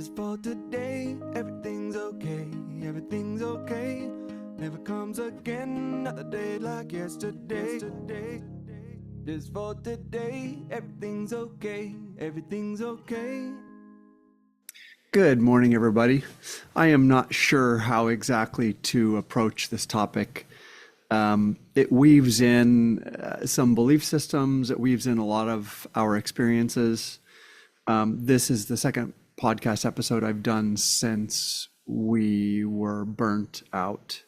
Just for today, everything's okay, everything's okay. Never comes again, another day like yesterday. Just for today, everything's okay, everything's okay. Good morning, everybody. I am not sure how exactly to approach this topic. It weaves in some belief systems, it weaves in a lot of our experiences. This is the second podcast episode I've done since we were burnt out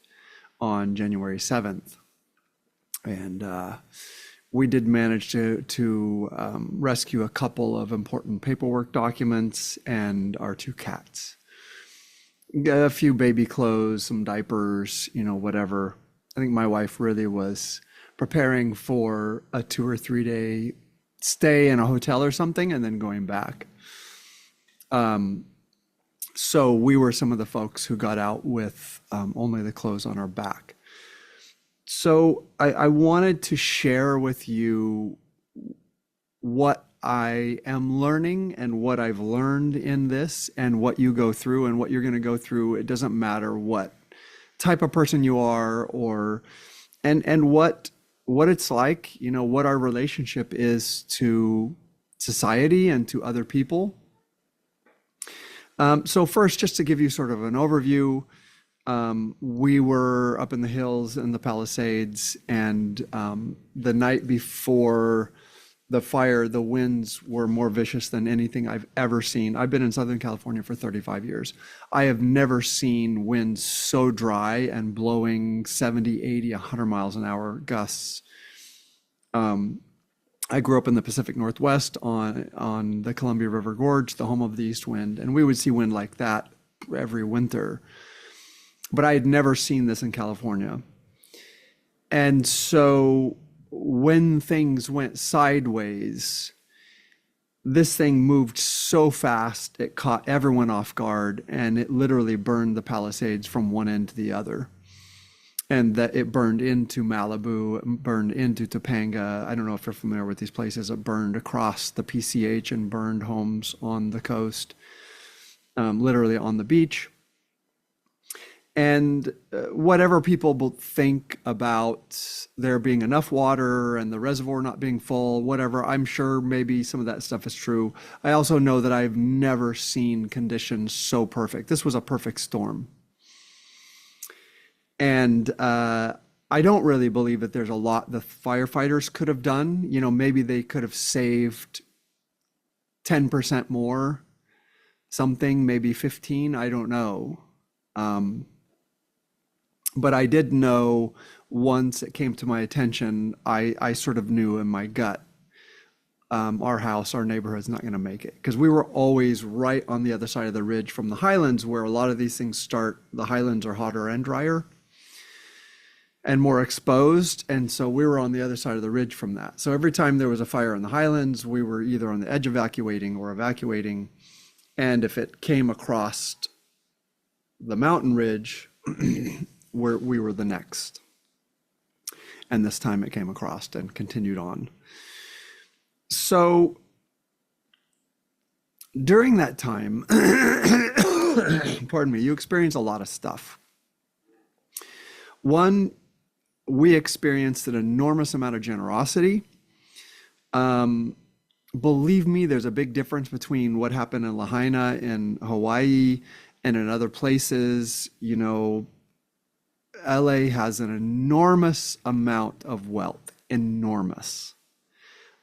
on January 7th. And we did manage to rescue a couple of important paperwork documents and our two cats. A few baby clothes, some diapers, whatever. I think my wife really was preparing for a 2 or 3 day stay in a hotel or something and then going back. So we were some of the folks who got out with only the clothes on our back. So I wanted to share with you what I am learning and what I've learned in this and what you go through and what you're going to go through. It doesn't matter what type of person you are and what it's like, what our relationship is to society and to other people. So first, just to give you sort of an overview, we were up in the hills in the Palisades, and the night before the fire, the winds were more vicious than anything I've ever seen. I've been in Southern California for 35 years. I have never seen winds so dry and blowing 70, 80, 100 miles an hour gusts. I grew up in the Pacific Northwest on the Columbia River Gorge, the home of the east wind, and we would see wind like that every winter. But I had never seen this in California. And so when things went sideways, this thing moved so fast, it caught everyone off guard, and it literally burned the Palisades from one end to the other. And that it burned into Malibu, it burned into Topanga. I don't know if you're familiar with these places. It burned across the PCH and burned homes on the coast, literally on the beach. And whatever people think about there being enough water and the reservoir not being full, whatever, I'm sure maybe some of that stuff is true. I also know that I've never seen conditions so perfect. This was a perfect storm. And I don't really believe that there's a lot the firefighters could have done. Maybe they could have saved 10% more, something, maybe 15, I don't know. But I did know once it came to my attention, I sort of knew in my gut, our neighborhood is not going to make it. Because we were always right on the other side of the ridge from the highlands where a lot of these things start. The highlands are hotter and drier and more exposed. And so we were on the other side of the ridge from that. So every time there was a fire in the highlands, we were either on the edge of evacuating. And if it came across the mountain ridge, we were the next. And this time it came across and continued on. So during that time, pardon me, you experience a lot of stuff. One, we experienced an enormous amount of generosity. Believe me, there's a big difference between what happened in Lahaina in Hawaii and in other places. LA has an enormous amount of wealth, enormous.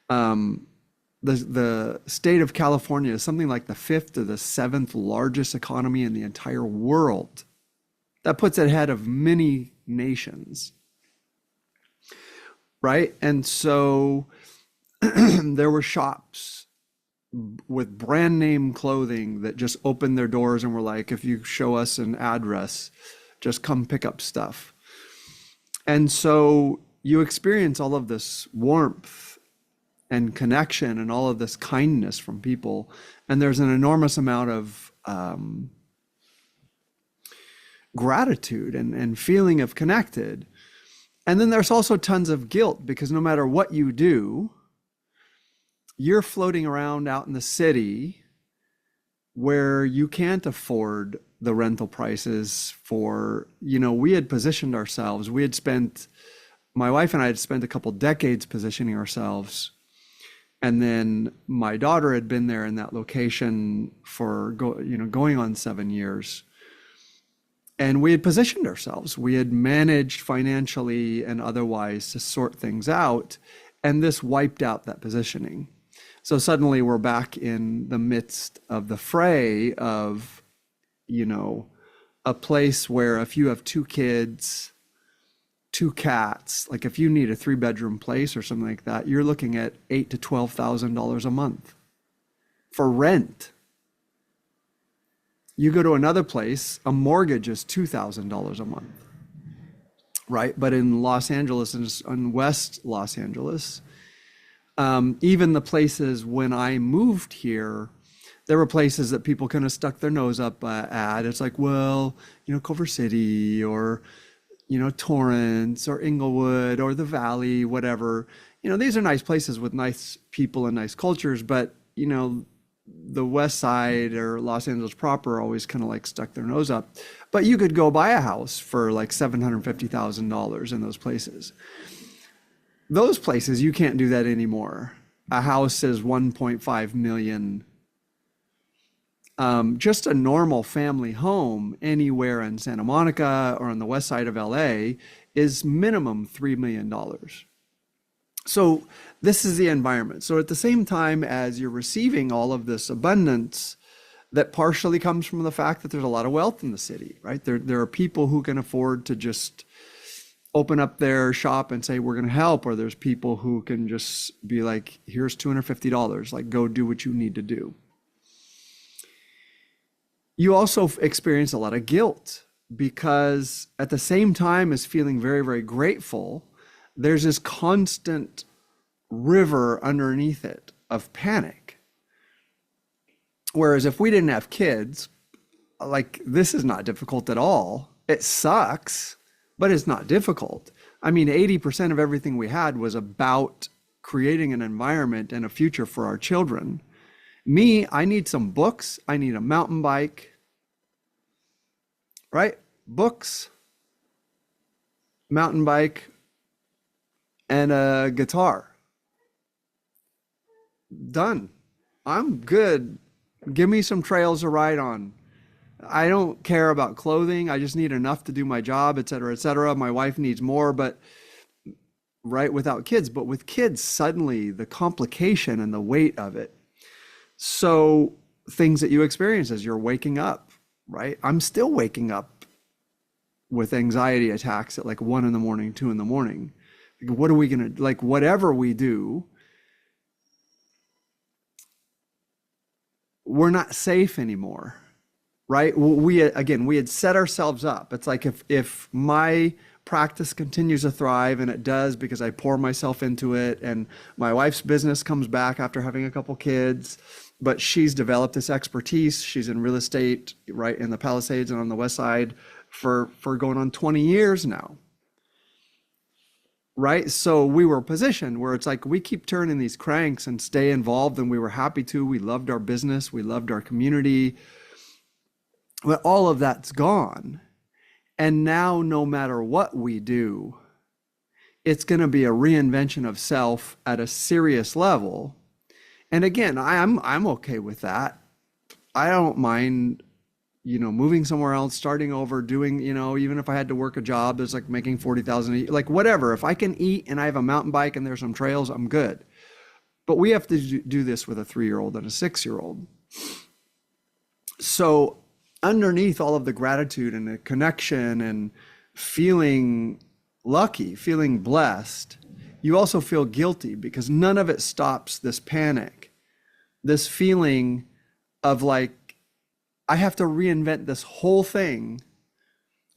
The state of California is something like the 5th or the 7th largest economy in the entire world. That puts it ahead of many nations, right? And so there were shops with brand name clothing that just opened their doors and were like, if you show us an address, just come pick up stuff. And so you experience all of this warmth and connection and all of this kindness from people. And there's an enormous amount of gratitude and feeling of connected. And then there's also tons of guilt, because no matter what you do, you're floating around out in the city where you can't afford the rental prices for, we had positioned ourselves. My wife and I had spent a couple decades positioning ourselves. And then my daughter had been there in that location for going on 7 years. And we had positioned ourselves. We had managed financially and otherwise to sort things out. And this wiped out that positioning. So suddenly we're back in the midst of the fray of, a place where if you have 2 kids, 2 cats, like if you need a 3-bedroom place or something like that, you're looking at $8,000 to $12,000 a month for rent. You go to another place, a mortgage is $2,000 a month, right? But in Los Angeles and in West Los Angeles, even the places when I moved here, there were places that people kind of stuck their nose up at. It's like, well, Culver City or, Torrance or Inglewood or the Valley, whatever. These are nice places with nice people and nice cultures, but, the West Side or Los Angeles proper always kind of like stuck their nose up. But you could go buy a house for like $750,000 in those places. Those places, you can't do that anymore. A house is 1.5 million. Just a normal family home anywhere in Santa Monica or on the west side of LA is minimum $3 million. So this is the environment. So at the same time as you're receiving all of this abundance that partially comes from the fact that there's a lot of wealth in the city, right? There are people who can afford to just open up their shop and say, we're going to help. Or there's people who can just be like, here's $250, like go do what you need to do. You also experience a lot of guilt because at the same time as feeling very, very grateful, there's this constant river underneath it of panic. Whereas if we didn't have kids, like this is not difficult at all. It sucks, but it's not difficult. I mean, 80% of everything we had was about creating an environment and a future for our children. Me, I need some books. I need a mountain bike, right? Books, mountain bike, and a guitar. Done. I'm good. Give me some trails to ride on. I don't care about clothing. I just need enough to do my job, et cetera, et cetera. My wife needs more, but right, without kids. But with kids, suddenly the complication and the weight of it. So things that you experience as you're waking up, right? I'm still waking up with anxiety attacks at like 1 a.m, 2 a.m. What are we going to, like, whatever we do, we're not safe anymore, right? We had set ourselves up. It's like if my practice continues to thrive, and it does because I pour myself into it, and my wife's business comes back after having a couple kids, but she's developed this expertise. She's in real estate, right, in the Palisades and on the west side for going on 20 years now. Right? So we were positioned where it's like we keep turning these cranks and stay involved, and we were happy to. We loved our business. We loved our community. But all of that's gone. And now no matter what we do, it's going to be a reinvention of self at a serious level. And again, I'm okay with that. I don't mind moving somewhere else, starting over, doing, even if I had to work a job that's like making 40,000 a year, like whatever. If I can eat and I have a mountain bike and there's some trails, I'm good. But we have to do this with a 3-year-old and a 6-year-old. So underneath all of the gratitude and the connection and feeling lucky, feeling blessed, you also feel guilty because none of it stops this panic, this feeling of like, I have to reinvent this whole thing.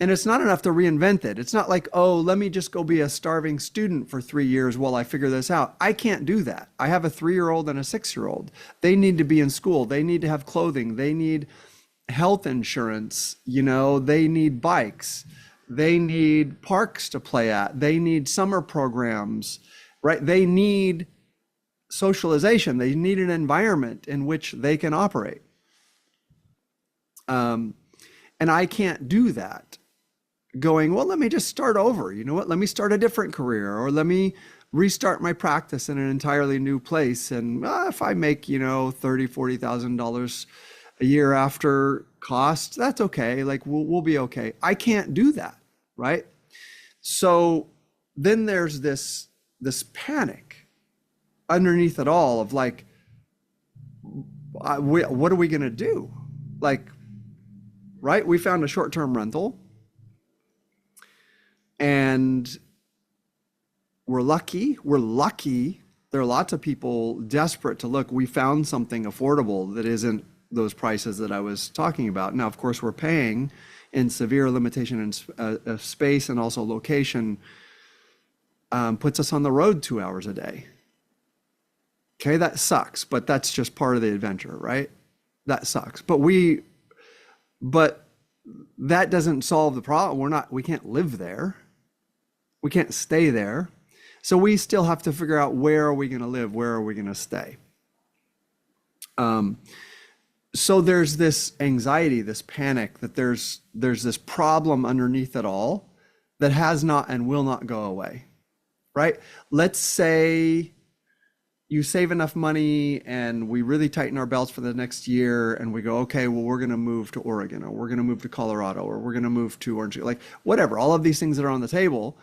And it's not enough to reinvent it. It's not like, oh, let me just go be a starving student for 3 years while I figure this out. I can't do that. I have a 3-year-old and a 6-year-old. They need to be in school. They need to have clothing. They need health insurance. They need bikes. They need parks to play at. They need summer programs, right? They need socialization. They need an environment in which they can operate. And I can't do that going, well, let me just start over. You know what? Let me start a different career, or let me restart my practice in an entirely new place. And if I make, $30,000, $40,000 a year after cost, that's okay. Like we'll be okay. I can't do that. Right. So then there's this panic underneath it all of like, what are we going to do? Like, right. We found a short-term rental and we're lucky. There are lots of people desperate to look. We found something affordable that isn't those prices that I was talking about. Now, of course, we're paying in severe limitation in space and also location, puts us on the road 2 hours a day. Okay, that sucks, but that's just part of the adventure, right? That sucks. But that doesn't solve the problem. We can't live there. We can't stay there. So we still have to figure out, where are we going to live? Where are we going to stay? So there's this anxiety, this panic that there's this problem underneath it all that has not and will not go away, right? Let's say you save enough money and we really tighten our belts for the next year and we go, okay, well, we're going to move to Oregon, or we're going to move to Colorado, or we're going to move to Orange, like whatever, all of these things that are on the table.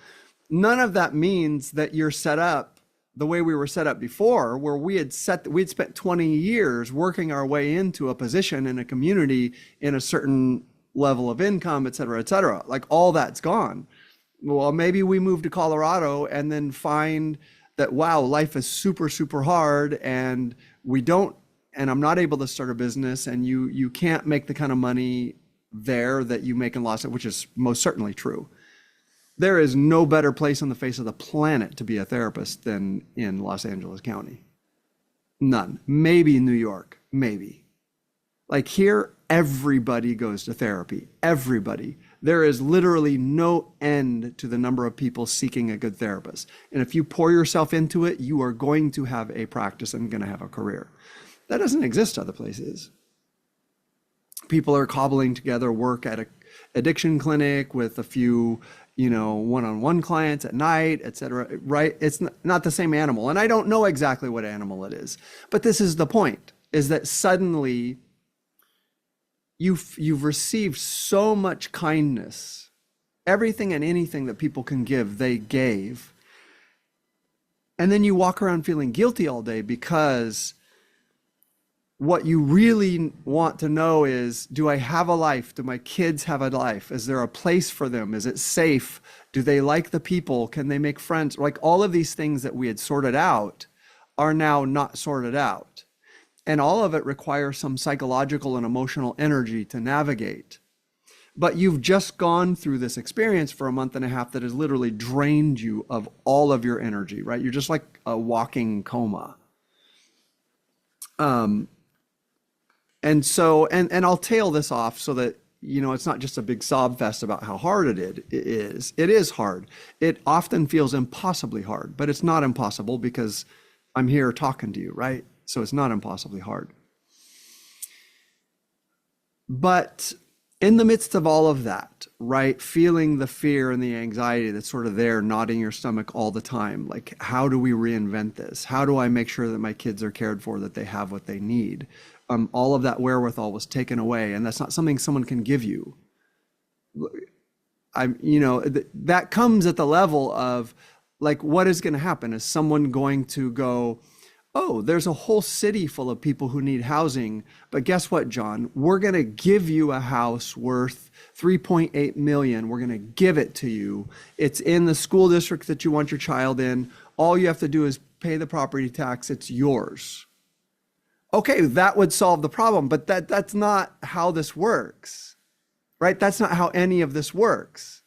None of that means that you're set up the way we were set up before, where we'd spent 20 years working our way into a position in a community in a certain level of income, et cetera, et cetera. Like all that's gone. Well, maybe we move to Colorado and then find that, wow, life is super, super hard and I'm not able to start a business, and you can't make the kind of money there that you make in Los Angeles, which is most certainly true. There is no better place on the face of the planet to be a therapist than in Los Angeles County. None. Maybe New York, maybe. Like here, everybody goes to therapy. Everybody. There is literally no end to the number of people seeking a good therapist. And if you pour yourself into it, you are going to have a practice and going to have a career. That doesn't exist other places. People are cobbling together work at an addiction clinic with a few, one-on-one clients at night, et cetera, right? It's not the same animal. And I don't know exactly what animal it is, but this is the point, is that suddenly you've received so much kindness. Everything and anything that people can give, they gave. And then you walk around feeling guilty all day because what you really want to know is, do I have a life? Do my kids have a life? Is there a place for them? Is it safe? Do they like the people? Can they make friends? Like all of these things that we had sorted out are now not sorted out. And all of it requires some psychological and emotional energy to navigate. But you've just gone through this experience for a month and a half that has literally drained you of all of your energy, right? You're just like a walking coma. And so, and I'll tail this off so that, it's not just a big sob fest about how hard it is. It is hard. It often feels impossibly hard, but it's not impossible because I'm here talking to you, right? So it's not impossibly hard. But in the midst of all of that, right, feeling the fear and the anxiety that's sort of there, knotting your stomach all the time, like, how do we reinvent this? How do I make sure that my kids are cared for, that they have what they need? All of that wherewithal was taken away, and that's not something someone can give you. That comes at the level of, like, what is going to happen? Is someone going to go, oh, there's a whole city full of people who need housing, but guess what, John? We're going to give you a house worth $3.8 million. We're going to give it to you. It's in the school district that you want your child in. All you have to do is pay the property tax. It's yours. Okay, that would solve the problem, but that's not how this works, right? That's not how any of this works.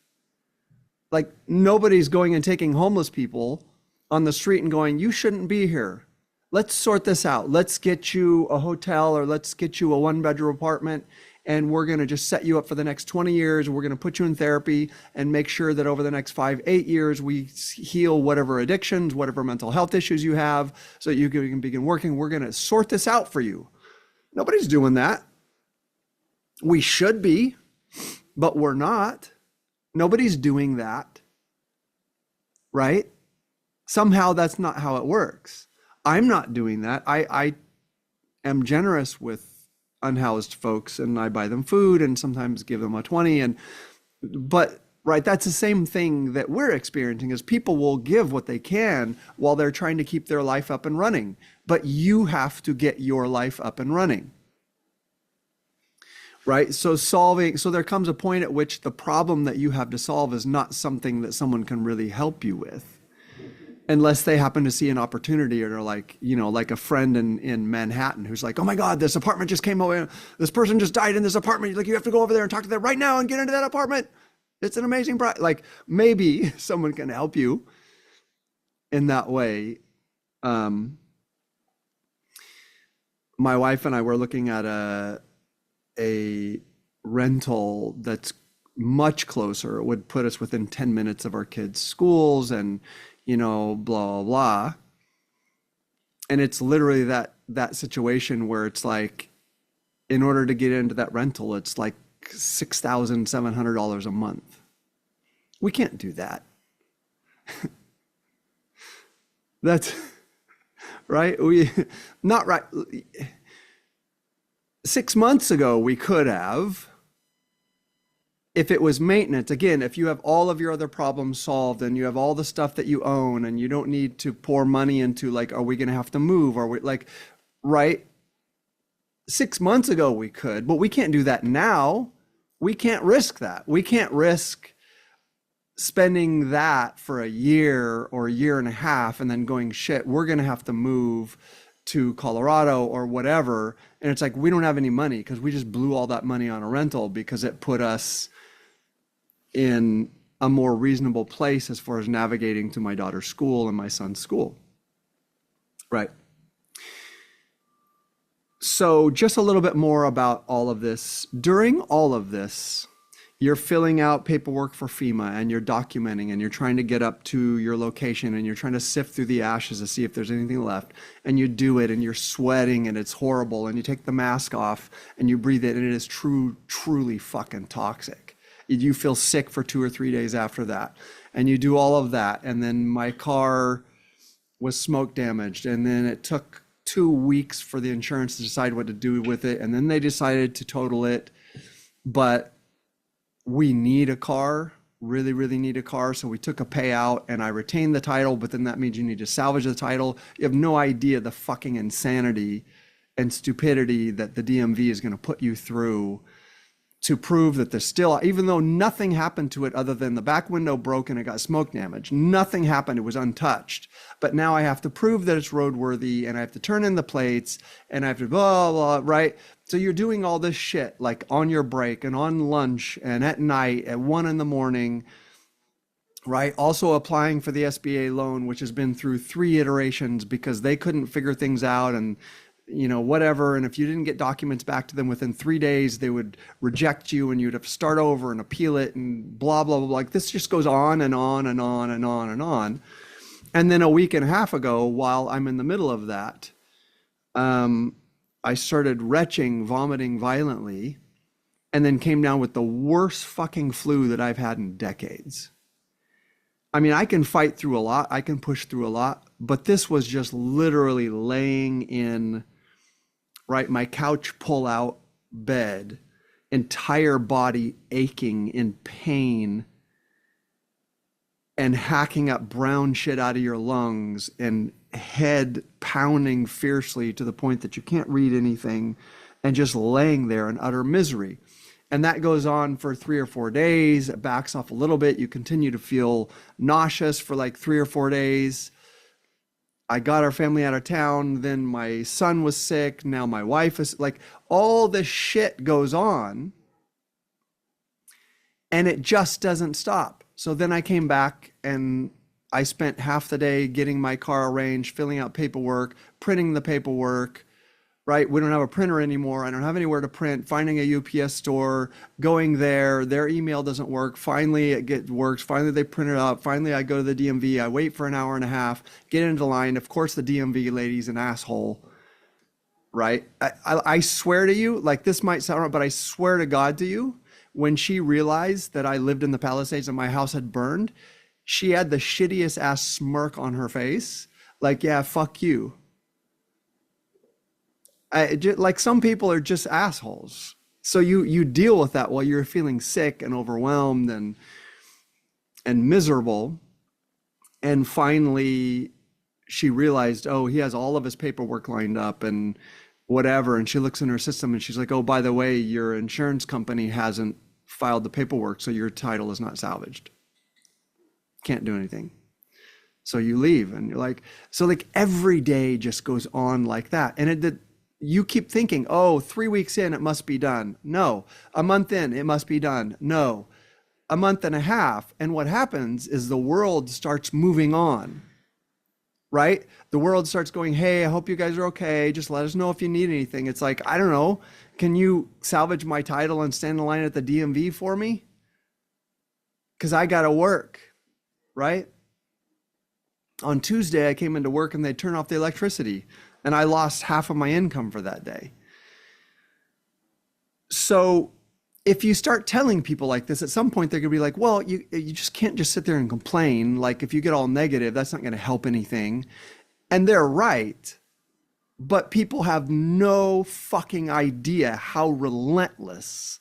Like, nobody's going and taking homeless people on the street and going, you shouldn't be here. Let's sort this out. Let's get you a hotel, or let's get you a one-bedroom apartment, and we're going to just set you up for the next 20 years. We're going to put you in therapy and make sure that over the next 5-8 years, we heal whatever addictions, whatever mental health issues you have, so that you can begin working. We're going to sort this out for you. Nobody's doing that. We should be, but we're not. Nobody's doing that, right? Somehow that's not how it works. I'm not doing that. I am generous with unhoused folks, and I buy them food and sometimes give them a 20. But right, that's the same thing that we're experiencing, is people will give what they can while they're trying to keep their life up and running. But you have to get your life up and running. Right? So there comes a point at which the problem that you have to solve is not something that someone can really help you with, unless they happen to see an opportunity, or they're like, like a friend in Manhattan who's like, oh my God, this apartment just came over. This person just died in this apartment. Like, you have to go over there and talk to them right now and get into that apartment. It's an amazing price. Like, maybe someone can help you in that way. My wife and I were looking at a rental that's much closer. It would put us within 10 minutes of our kids' schools and, blah, blah, blah. And it's literally that situation where it's like, in order to get into that rental, it's like $6,700 a month. We can't do that. That's right. Not right. 6 months ago, we could have, if it was maintenance. Again, if you have all of your other problems solved and you have all the stuff that you own and you don't need to pour money into, like, are we going to have to move? Or we, like, right? 6 months ago, we could, but we can't do that now. We can't risk that. We can't risk spending that for a year or a year and a half and then going, shit, we're going to have to move to Colorado or whatever. And it's like, we don't have any money because we just blew all that money on a rental because it put us in a more reasonable place as far as navigating to my daughter's school and my son's school. Right. So just a little bit more about all of this. During all of this, you're filling out paperwork for FEMA and you're documenting and you're trying to get up to your location and you're trying to sift through the ashes to see if there's anything left. And you do it and you're sweating and it's horrible, and you take the mask off and you breathe it and it is truly fucking toxic. You feel sick for 2 or 3 days after that. And you do all of that. And then my car was smoke damaged, and then it took 2 weeks for the insurance to decide what to do with it. And then they decided to total it. But we need a car, really need a car. So we took a payout and I retained the title, but then that means you need to salvage the title. You have no idea the fucking insanity and stupidity that the DMV is going to put you through to prove that there's still, even though nothing happened to it other than the back window broke and it got smoke damage. Nothing happened. It was untouched. But now I have to prove that it's roadworthy, and I have to turn in the plates, and I have to blah, blah, right? So you're doing all this shit like on your break and on lunch and at night at 1 a.m, right? Also applying for the SBA loan, which has been through 3 iterations because they couldn't figure things out and whatever. And if you didn't get documents back to them within 3 days, they would reject you and you'd have to start over and appeal it and blah, blah, blah. Like, this just goes on and on and on and on and on. And then a week and a half ago, while I'm in the middle of that, I started retching, vomiting violently, and then came down with the worst fucking flu that I've had in decades. I mean, I can fight through a lot. I can push through a lot, but this was just literally laying in, right, my couch pull-out bed, entire body aching in pain and hacking up brown shit out of your lungs and head pounding fiercely to the point that you can't read anything and just laying there in utter misery. And that goes on for 3 or 4 days. It backs off a little bit. You continue to feel nauseous for like 3 or 4 days. I got our family out of town. Then my son was sick. Now my wife is like, all this shit goes on and it just doesn't stop. So then I came back and I spent half the day getting my car arranged, filling out paperwork, printing the paperwork, right? We don't have a printer anymore. I don't have anywhere to print, finding a UPS store, going there, their email doesn't work. Finally, works. Finally, they print it up. Finally, I go to the DMV. I wait for an hour and a half, get into line. Of course, the DMV lady's an asshole. right? I swear to you, like this might sound wrong, but I swear to God to you, when she realized that I lived in the Palisades and my house had burned, she had the shittiest ass smirk on her face. Like, yeah, fuck you. Like some people are just assholes. So you deal with that while you're feeling sick and overwhelmed and miserable. And finally, she realized, oh, he has all of his paperwork lined up and whatever. And she looks in her system and she's like, oh, by the way, your insurance company hasn't filed the paperwork, so your title is not salvaged. Can't do anything. So you leave and you're like, so like every day just goes on like that. And you keep thinking, oh, 3 weeks in, it must be done. No. A month in, it must be done. No. A month and a half. And what happens is the world starts moving on, right? The world starts going, hey, I hope you guys are okay. Just let us know if you need anything. It's like, I don't know. Can you salvage my title and stand in line at the DMV for me? Because I got to work, right? On Tuesday, I came into work and they turned off the electricity and I lost half of my income for that day. So if you start telling people like this, at some point they're gonna be like, well, you just can't just sit there and complain. Like if you get all negative, that's not gonna help anything. And they're right. But people have no fucking idea how relentless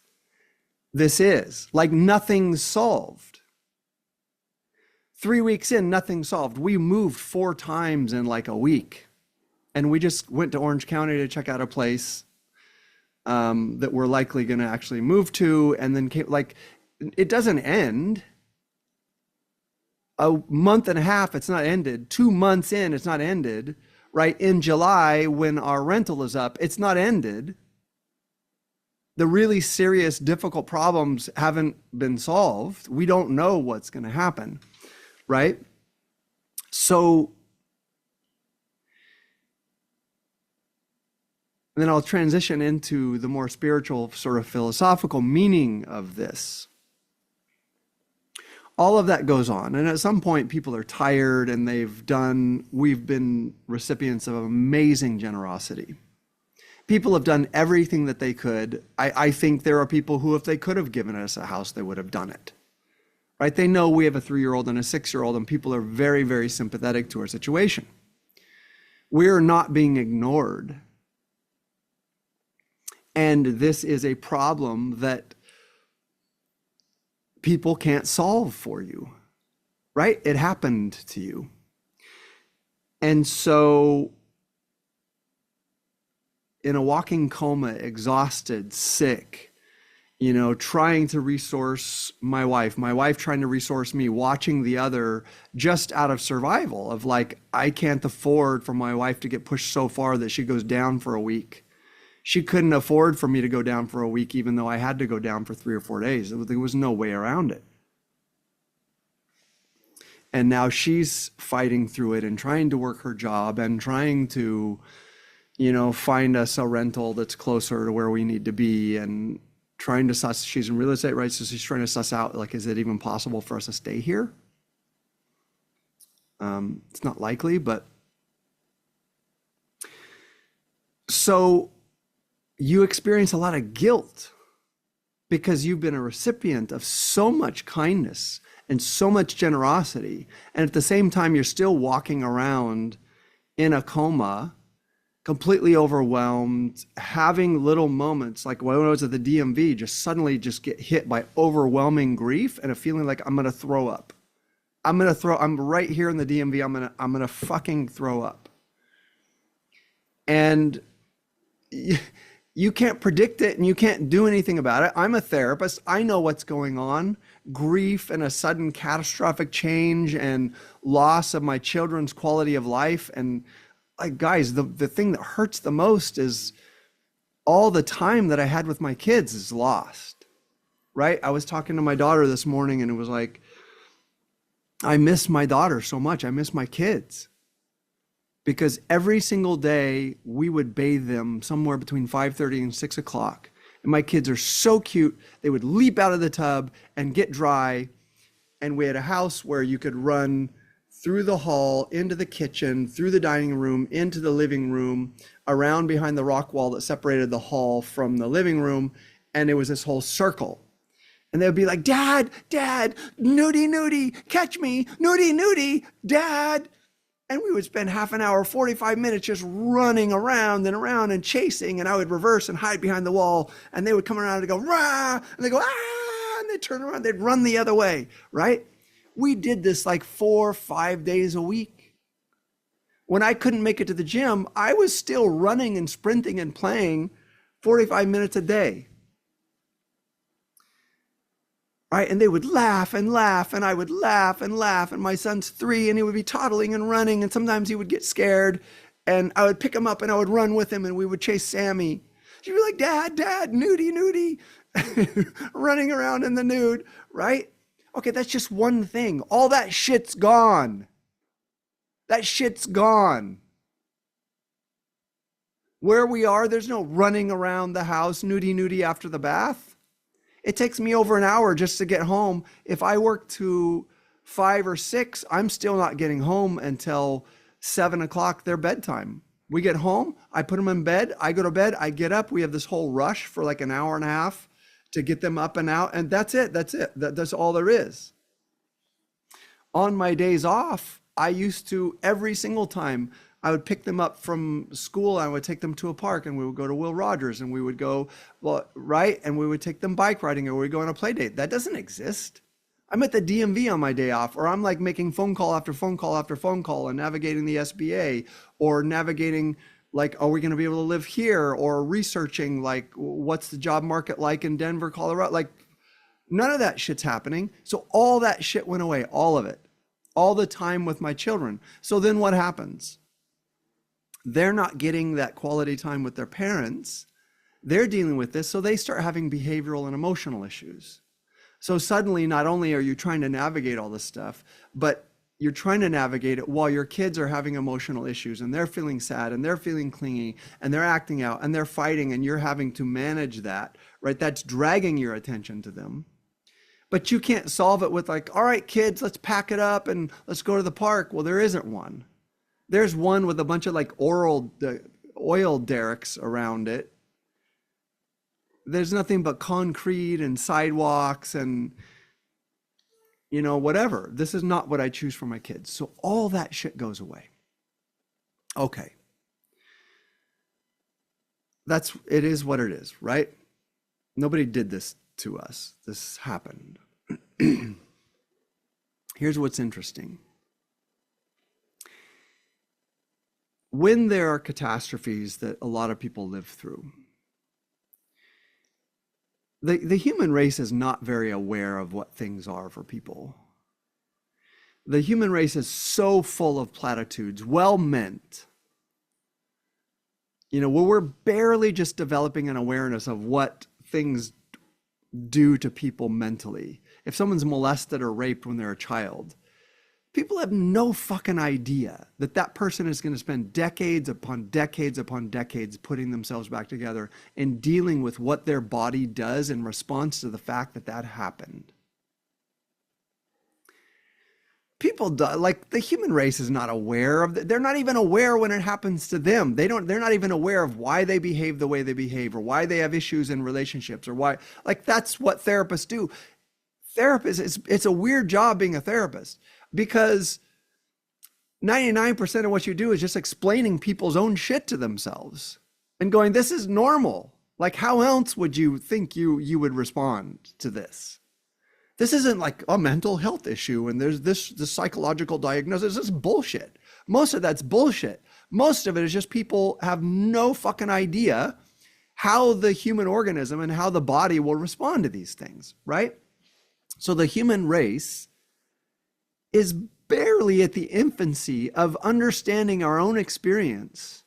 this is. Like nothing's solved. 3 weeks in, nothing's solved. We moved 4 times in like a week. And we just went to Orange County to check out a place that we're likely going to actually move to. And then like, it doesn't end. A month and a half, it's not ended. 2 months in, it's not ended. Right? In July, when our rental is up, it's not ended. The really serious, difficult problems haven't been solved. We don't know what's going to happen. Right? So, and then I'll transition into the more spiritual, sort of philosophical meaning of this. All of that goes on. And at some point, people are tired and we've been recipients of amazing generosity. People have done everything that they could. I think there are people who, if they could have given us a house, they would have done it. Right? They know we have a 3-year-old and a 6-year-old, and people are very, very sympathetic to our situation. We're not being ignored. And this is a problem that people can't solve for you, right? It happened to you. And so in a walking coma, exhausted, sick, trying to resource my wife trying to resource me, watching the other just out of survival of like, I can't afford for my wife to get pushed so far that she goes down for a week. She couldn't afford for me to go down for a week, even though I had to go down for 3 or 4 days. There was no way around it. And now she's fighting through it and trying to work her job and trying to, find us a rental that's closer to where we need to be, and trying to suss, she's in real estate, right? So she's trying to suss out, like, is it even possible for us to stay here? It's not likely, but. So you experience a lot of guilt because you've been a recipient of so much kindness and so much generosity. And at the same time, you're still walking around in a coma, completely overwhelmed, having little moments like when I was at the DMV, just suddenly just get hit by overwhelming grief and a feeling like I'm going to throw up. I'm right here in the DMV. I'm going to fucking throw up. And you can't predict it and you can't do anything about it. I'm a therapist. I know what's going on. Grief and a sudden catastrophic change and loss of my children's quality of life. And like, guys, the thing that hurts the most is all the time that I had with my kids is lost, right? I was talking to my daughter this morning and it was like, I miss my daughter so much. I miss my kids. Because every single day we would bathe them somewhere between 5:30 and 6 o'clock. And my kids are so cute. They would leap out of the tub and get dry. And we had a house where you could run through the hall, into the kitchen, through the dining room, into the living room, around behind the rock wall that separated the hall from the living room, and it was this whole circle. And they would be like, Dad, Dad, Nudie, Nudie, catch me, Nudie, Nudie, Dad. And we would spend half an hour, 45 minutes just running around and chasing. And I would reverse and hide behind the wall. And they would come around and go, rah, and they go, ah, and they'd turn around, they'd run the other way, right? We did this like 4 or 5 days a week. When I couldn't make it to the gym, I was still running and sprinting and playing 45 minutes a day. Right? And they would laugh and laugh, and I would laugh and laugh. And my son's 3, and he would be toddling and running, and sometimes he would get scared. And I would pick him up and I would run with him, and we would chase Sammy. She'd be like, Dad, Dad, Nudie, Nudie, running around in the nude, right? Okay, that's just one thing. All that shit's gone. That shit's gone. Where we are, there's no running around the house, nudie, nudie after the bath. It takes me over an hour just to get home. If I work to 5 or 6, I'm still not getting home until 7 o'clock, their bedtime. We get home, I put them in bed, I go to bed, I get up, we have this whole rush for like an hour and a half to get them up and out, and that's it. That's all there is. On my days off, I used to, every single time, I would pick them up from school, I would take them to a park, and we would go to Will Rogers, and we would go, well, right, and we would take them bike riding, or we would go on a play date. That doesn't exist. I'm at the DMV on my day off, or I'm like making phone call after phone call after phone call and navigating the SBA, or navigating like, are we going to be able to live here, or researching like, what's the job market like in Denver, Colorado? Like, none of that shit's happening. So all that shit went away, all of it, all the time with my children. So then what happens? They're not getting that quality time with their parents. They're dealing with this, so they start having behavioral and emotional issues. So suddenly, not only are you trying to navigate all this stuff, but you're trying to navigate it while your kids are having emotional issues, and they're feeling sad, and they're feeling clingy, and they're acting out, and they're fighting, and you're having to manage that, right? That's dragging your attention to them. But you can't solve it with like, all right, kids, let's pack it up and let's go to the park. Well, there isn't one. There's one with a bunch of like oil derricks around it. There's nothing but concrete and sidewalks and, you know, whatever. This is not what I choose for my kids. So all that shit goes away. Okay. It is what it is, right? Nobody did this to us. This happened. Here's what's interesting. When there are catastrophes that a lot of people live through, the human race is not very aware of what things are for people. The human race is so full of platitudes, well meant. You know, where we're barely just developing an awareness of what things do to people mentally. If someone's molested or raped when they're a child, people have no fucking idea that that person is going to spend decades upon decades upon decades putting themselves back together and dealing with what their body does in response to the fact that that happened. People do, like the human race is not aware of that. They're not even aware when it happens to them. They're not even aware of why they behave the way they behave, or why they have issues in relationships, or why, like, that's what therapists do. Therapists, it's a weird job being a therapist, because 99% of what you do is just explaining people's own shit to themselves and going, this is normal. Like, how else would you think you would respond to this? This isn't like a mental health issue and there's this psychological diagnosis. This is bullshit. Most of that's bullshit. Most of it is just people have no fucking idea how the human organism and how the body will respond to these things, right? So the human race is barely at the infancy of understanding our own experience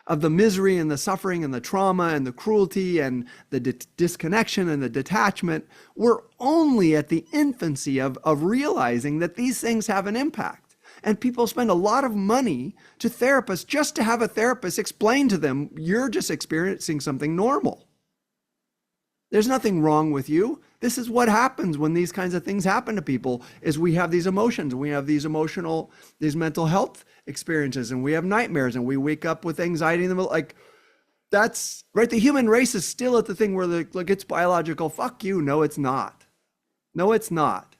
of the misery and the suffering and the trauma and the cruelty and the disconnection and the detachment. We're only at the infancy of realizing that these things have an impact. And people spend a lot of money to therapists just to have a therapist explain to them, you're just experiencing something normal. There's nothing wrong with you. This is what happens when these kinds of things happen to people, is we have these emotions, we have these mental health experiences, and we have nightmares, and we wake up with anxiety in the middle. Like, that's right. The human race is still at the thing where like it's biological. Fuck you. No, it's not. No, it's not.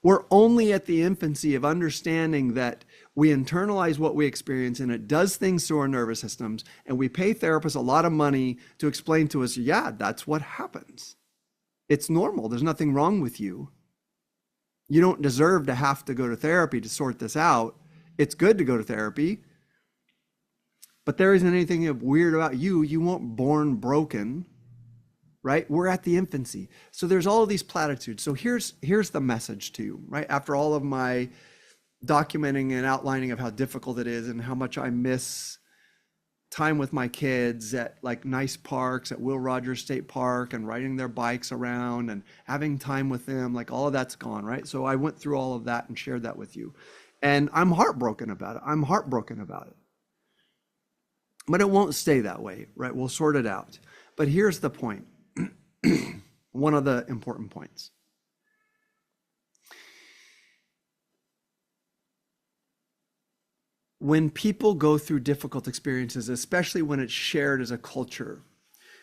We're only at the infancy of understanding that we internalize what we experience, and it does things to our nervous systems, and we pay therapists a lot of money to explain to us, yeah, that's what happens. It's normal. There's nothing wrong with you. You don't deserve to have to go to therapy to sort this out. It's good to go to therapy, but there isn't anything weird about you. You weren't born broken, right? We're at the infancy. So there's all of these platitudes. So here's the message to you, right? After all of my documenting and outlining of how difficult it is and how much I miss time with my kids at like nice parks, at Will Rogers State Park, and riding their bikes around and having time with them, like all of that's gone, right? So I went through all of that and shared that with you. And I'm heartbroken about it. I'm heartbroken about it. But it won't stay that way, right? We'll sort it out. But here's the point. One of the important points. When people go through difficult experiences, especially when it's shared as a culture,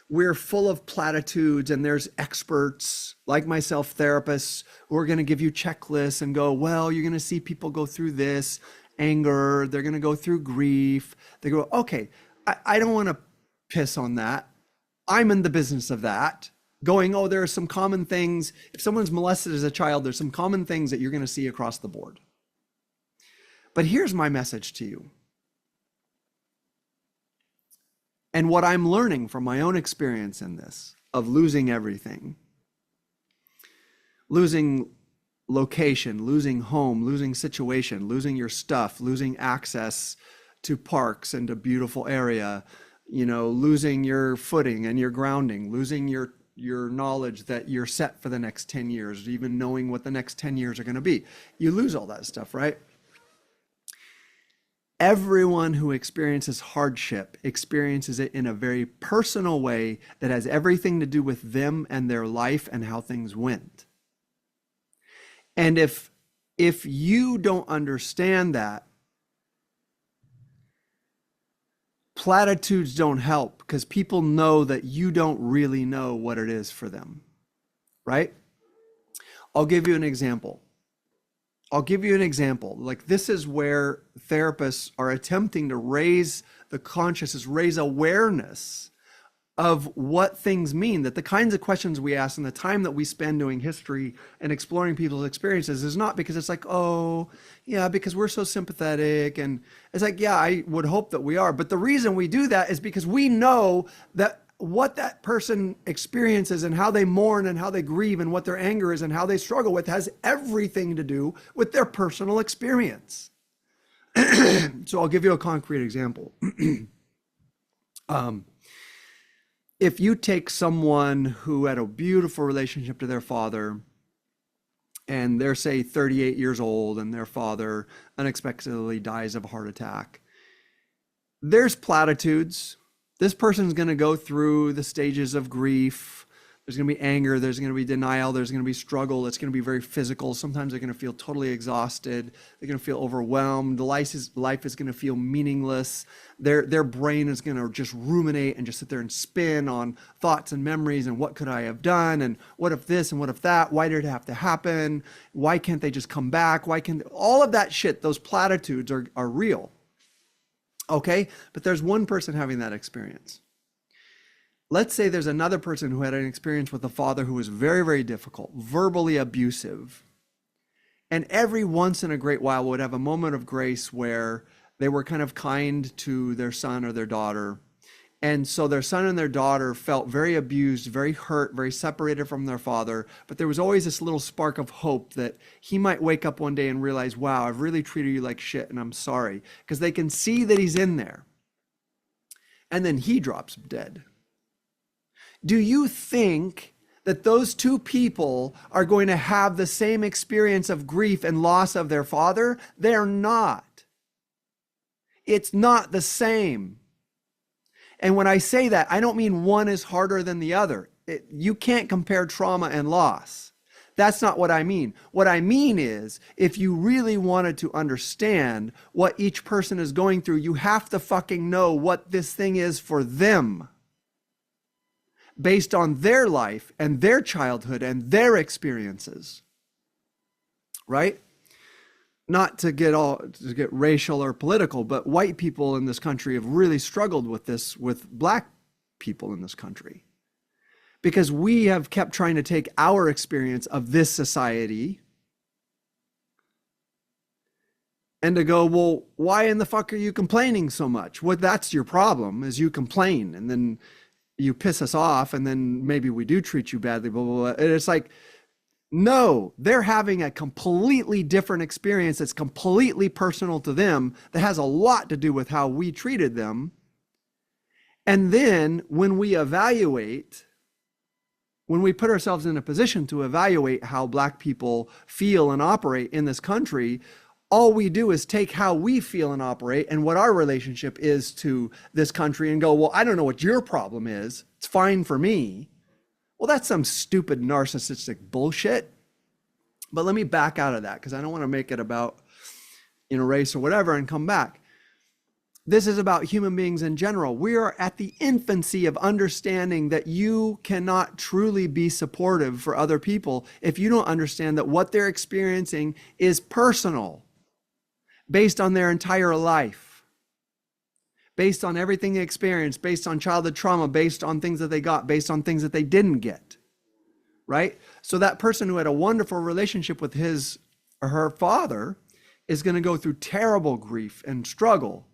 we're full of platitudes, and there's experts like myself, therapists, who are going to give you checklists and go, well, you're going to see people go through this anger, they're going to go through grief. They go, okay, I don't want to piss on that. I'm in the business of that. Going, oh, there are some common things. If someone's molested as a child, there's some common things that you're going to see across the board. But here's my message to you. And what I'm learning from my own experience in this, of losing everything, losing location, losing home, losing situation, losing your stuff, losing access to parks and to beautiful area, losing your footing and your grounding, losing your knowledge that you're set for the next 10 years, even knowing what the next 10 years are going to be. You lose all that stuff, right? Everyone who experiences hardship experiences it in a very personal way that has everything to do with them and their life and how things went. And if you don't understand that, platitudes don't help, because people know that you don't really know what it is for them, right? I'll give you an example. Like, this is where therapists are attempting to raise the consciousness, raise awareness of what things mean, that the kinds of questions we ask and the time that we spend doing history and exploring people's experiences is not because it's like, oh, yeah, because we're so sympathetic. And it's like, yeah, I would hope that we are. But the reason we do that is because we know that what that person experiences and how they mourn and how they grieve and what their anger is and how they struggle with has everything to do with their personal experience. So I'll give you a concrete example. If you take someone who had a beautiful relationship to their father, and they're, say, 38 years old, and their father unexpectedly dies of a heart attack, there's platitudes. This person's going to go through the stages of grief. There's going to be anger. There's going to be denial. There's going to be struggle. It's going to be very physical. Sometimes they're going to feel totally exhausted. They're going to feel overwhelmed. Life is going to feel meaningless. Their brain is going to just ruminate and just sit there and spin on thoughts and memories and what could I have done and what if this and what if that? Why did it have to happen? Why can't they just come back? All of that shit, those platitudes are real. Okay, but there's one person having that experience. Let's say there's another person who had an experience with a father who was very, very difficult, verbally abusive. And every once in a great while would have a moment of grace where they were kind of kind to their son or their daughter. And so their son and their daughter felt very abused, very hurt, very separated from their father. But there was always this little spark of hope that he might wake up one day and realize, wow, I've really treated you like shit and I'm sorry. Because they can see that he's in there. And then he drops dead. Do you think that those two people are going to have the same experience of grief and loss of their father? They're not. It's not the same. And when I say that, I don't mean one is harder than the other. You can't compare trauma and loss. That's not what I mean. What I mean is, if you really wanted to understand what each person is going through, you have to fucking know what this thing is for them, based on their life and their childhood and their experiences, right? Not to get racial or political, but white people in this country have really struggled with this with black people in this country, because we have kept trying to take our experience of this society and to go, well, why in the fuck are you complaining so much? What, that's your problem, is you complain and then you piss us off and then maybe we do treat you badly, blah, blah, blah. And it's like, no, they're having a completely different experience that's completely personal to them, that has a lot to do with how we treated them. And then when we evaluate, when we put ourselves in a position to evaluate how Black people feel and operate in this country, all we do is take how we feel and operate and what our relationship is to this country and go, well, I don't know what your problem is. It's fine for me. Well, that's some stupid narcissistic bullshit. But let me back out of that, because I don't want to make it about, race or whatever, and come back. This is about human beings in general. We are at the infancy of understanding that you cannot truly be supportive for other people if you don't understand that what they're experiencing is personal, based on their entire life, based on everything they experienced, based on childhood trauma, based on things that they got, based on things that they didn't get, right? So that person who had a wonderful relationship with his or her father is going to go through terrible grief and struggle.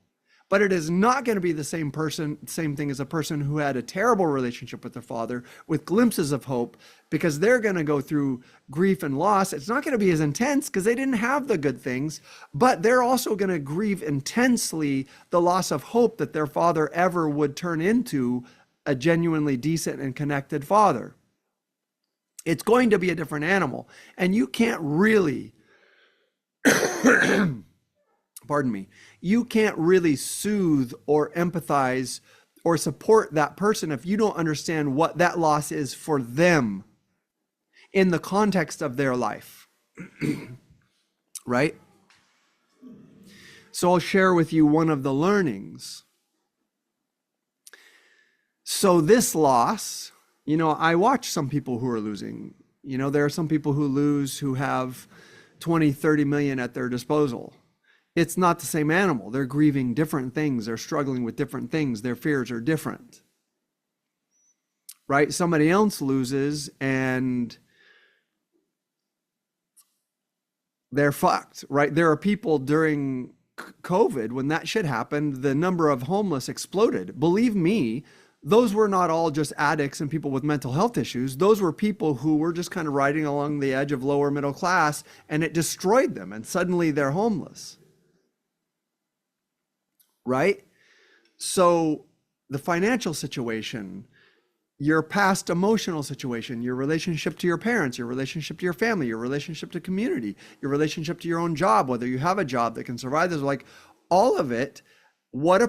But it is not going to be the same thing as a person who had a terrible relationship with their father with glimpses of hope, because they're going to go through grief and loss. It's not going to be as intense because they didn't have the good things, but they're also going to grieve intensely the loss of hope that their father ever would turn into a genuinely decent and connected father. It's going to be a different animal, and you can't really pardon me, you can't really soothe or empathize or support that person if you don't understand what that loss is for them in the context of their life, right? So I'll share with you one of the learnings. So this loss, I watch some people who are losing. There are some people who lose who have 20, 30 million at their disposal. It's not the same animal. They're grieving different things. They're struggling with different things. Their fears are different, right? Somebody else loses and they're fucked, right? There are people during COVID, when that shit happened, the number of homeless exploded. Believe me, those were not all just addicts and people with mental health issues. Those were people who were just kind of riding along the edge of lower middle class, and it destroyed them, and suddenly they're homeless. Right? So the financial situation, your past emotional situation, your relationship to your parents, your relationship to your family, your relationship to community, your relationship to your own job, whether you have a job that can survive this, like all of it, what a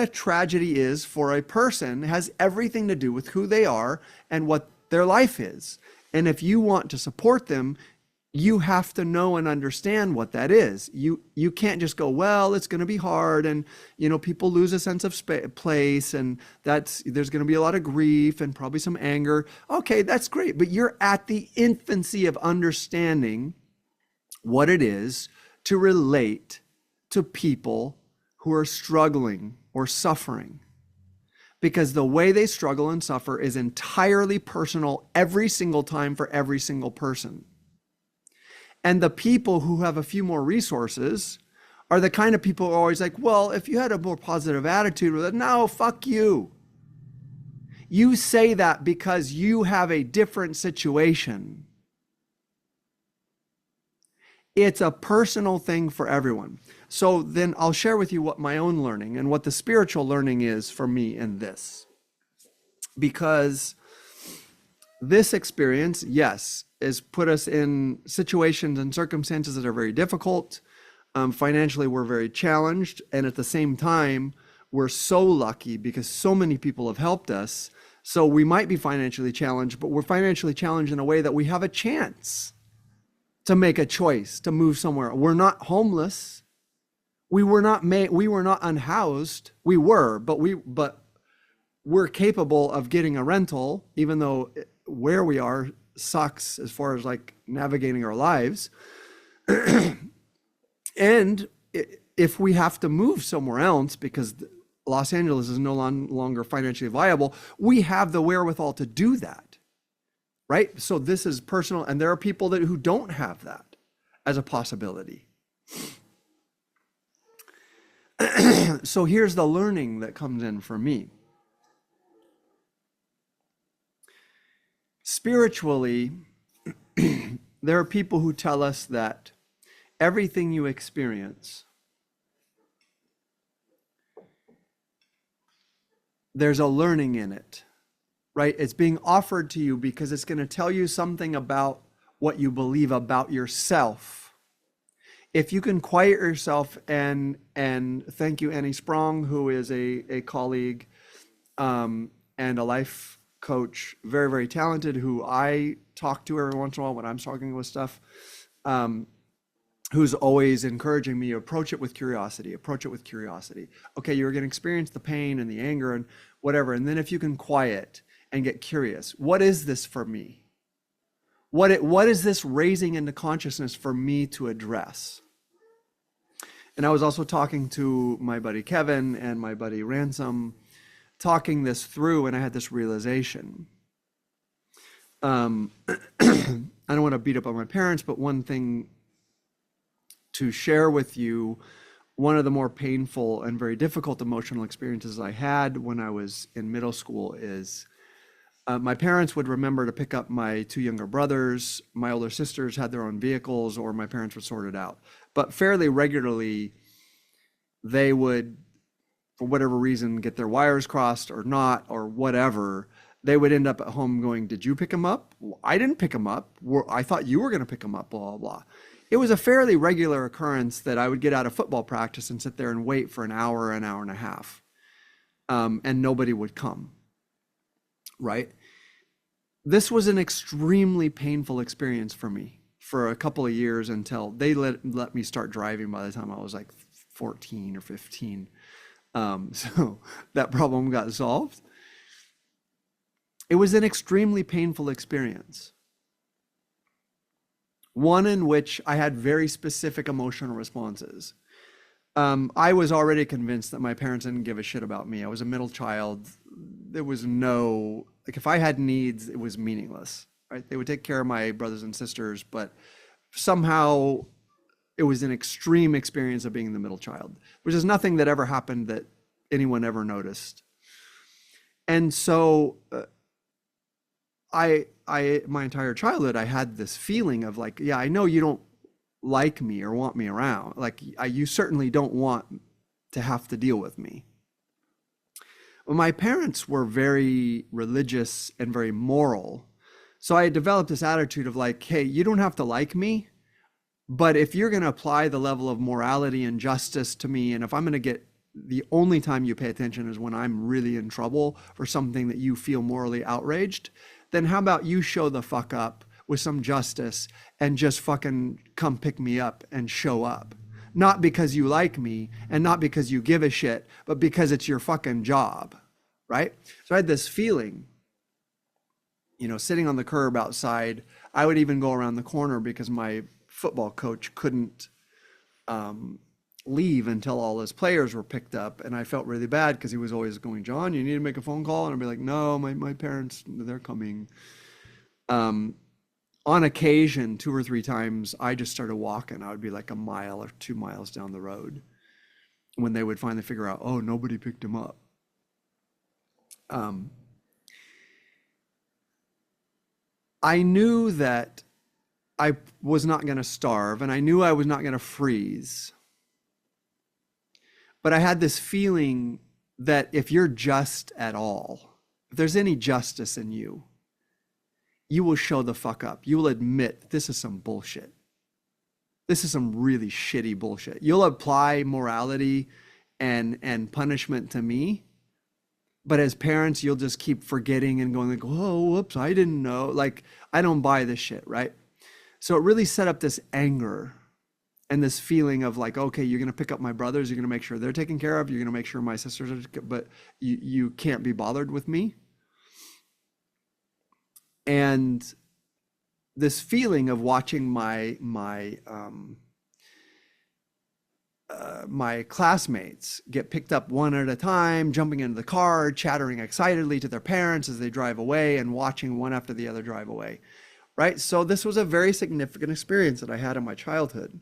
tragedy is for a person has everything to do with who they are and what their life is. And if you want to support them, you have to know and understand what that is. You can't just go, well, it's going to be hard, and people lose a sense of place, and there's going to be a lot of grief and probably some anger. Okay, that's great, but you're at the infancy of understanding what it is to relate to people who are struggling or suffering, because the way they struggle and suffer is entirely personal every single time for every single person. And the people who have a few more resources are the kind of people who are always like, well, if you had a more positive attitude with it, no, fuck you. You say that because you have a different situation. It's a personal thing for everyone. So then I'll share with you what my own learning and what the spiritual learning is for me in this. Because this experience, yes, has put us in situations and circumstances that are very difficult. Financially, we're very challenged. And at the same time, we're so lucky because so many people have helped us. So we might be financially challenged, but we're financially challenged in a way that we have a chance to make a choice, to move somewhere. We're not homeless. We were not unhoused. We were, but we're capable of getting a rental, even though where we are sucks as far as like navigating our lives. And if we have to move somewhere else because Los Angeles is no longer financially viable, we have the wherewithal to do that, right? So this is personal, and there are people who don't have that as a possibility. So here's the learning that comes in for me. Spiritually, there are people who tell us that everything you experience, there's a learning in it, right? It's being offered to you because it's going to tell you something about what you believe about yourself. If you can quiet yourself, and thank you, Annie Sprong, who is a colleague and a life coach, very, very talented, who I talk to every once in a while when I'm struggling with stuff, who's always encouraging me, approach it with curiosity. Okay, you're going to experience the pain and the anger and whatever. And then if you can quiet and get curious, what is this for me? What is this raising into consciousness for me to address? And I was also talking to my buddy Kevin and my buddy Ransom, talking this through, and I had this realization. I don't want to beat up on my parents, but one thing to share with you, one of the more painful and very difficult emotional experiences I had when I was in middle school is my parents would remember to pick up my two younger brothers. My older sisters had their own vehicles, or my parents would sort it out. But fairly regularly, they would, for whatever reason, get their wires crossed or not, or whatever. They would end up at home going, "Did you pick him up? I didn't pick him up. I thought you were going to pick him up, blah, blah, blah." It was a fairly regular occurrence that I would get out of football practice and sit there and wait for an hour and a half, and nobody would come, right? This was an extremely painful experience for me for a couple of years until they let me start driving by the time I was like 14 or 15. So that problem got solved. It was an extremely painful experience. One in which I had very specific emotional responses. I was already convinced that my parents didn't give a shit about me. I was a middle child. There was no, like, if I had needs, it was meaningless, right? They would take care of my brothers and sisters, but somehow it was an extreme experience of being the middle child, which is nothing that ever happened that anyone ever noticed. And so my entire childhood, I had this feeling of like, yeah, I know you don't like me or want me around. Like, you certainly don't want to have to deal with me. Well, my parents were very religious and very moral. So I had developed this attitude of like, hey, you don't have to like me, but if you're going to apply the level of morality and justice to me, and if I'm going to get, the only time you pay attention is when I'm really in trouble for something that you feel morally outraged, then how about you show the fuck up with some justice and just fucking come pick me up and show up. Not because you like me and not because you give a shit, but because it's your fucking job, right? So I had this feeling, sitting on the curb outside. I would even go around the corner because my football coach couldn't leave until all his players were picked up. And I felt really bad because he was always going, "John, you need to make a phone call." And I'd be like, "No, my parents, they're coming." On occasion, 2 or 3 times, I just started walking. I would be like a mile or 2 miles down the road when they would finally figure out, oh, nobody picked him up. I knew that I was not going to starve, and I knew I was not going to freeze. But I had this feeling that if you're just at all, if there's any justice in you, you will show the fuck up. You will admit this is some bullshit. This is some really shitty bullshit. You'll apply morality and punishment to me. But as parents, you'll just keep forgetting and going like, oh, whoops, I didn't know. Like, I don't buy this shit, right? So it really set up this anger and this feeling of like, okay, you're going to pick up my brothers, you're going to make sure they're taken care of, you're going to make sure my sisters are, but you can't be bothered with me. And this feeling of watching my classmates get picked up one at a time, jumping into the car, chattering excitedly to their parents as they drive away, and watching one after the other drive away, right? So this was a very significant experience that I had in my childhood.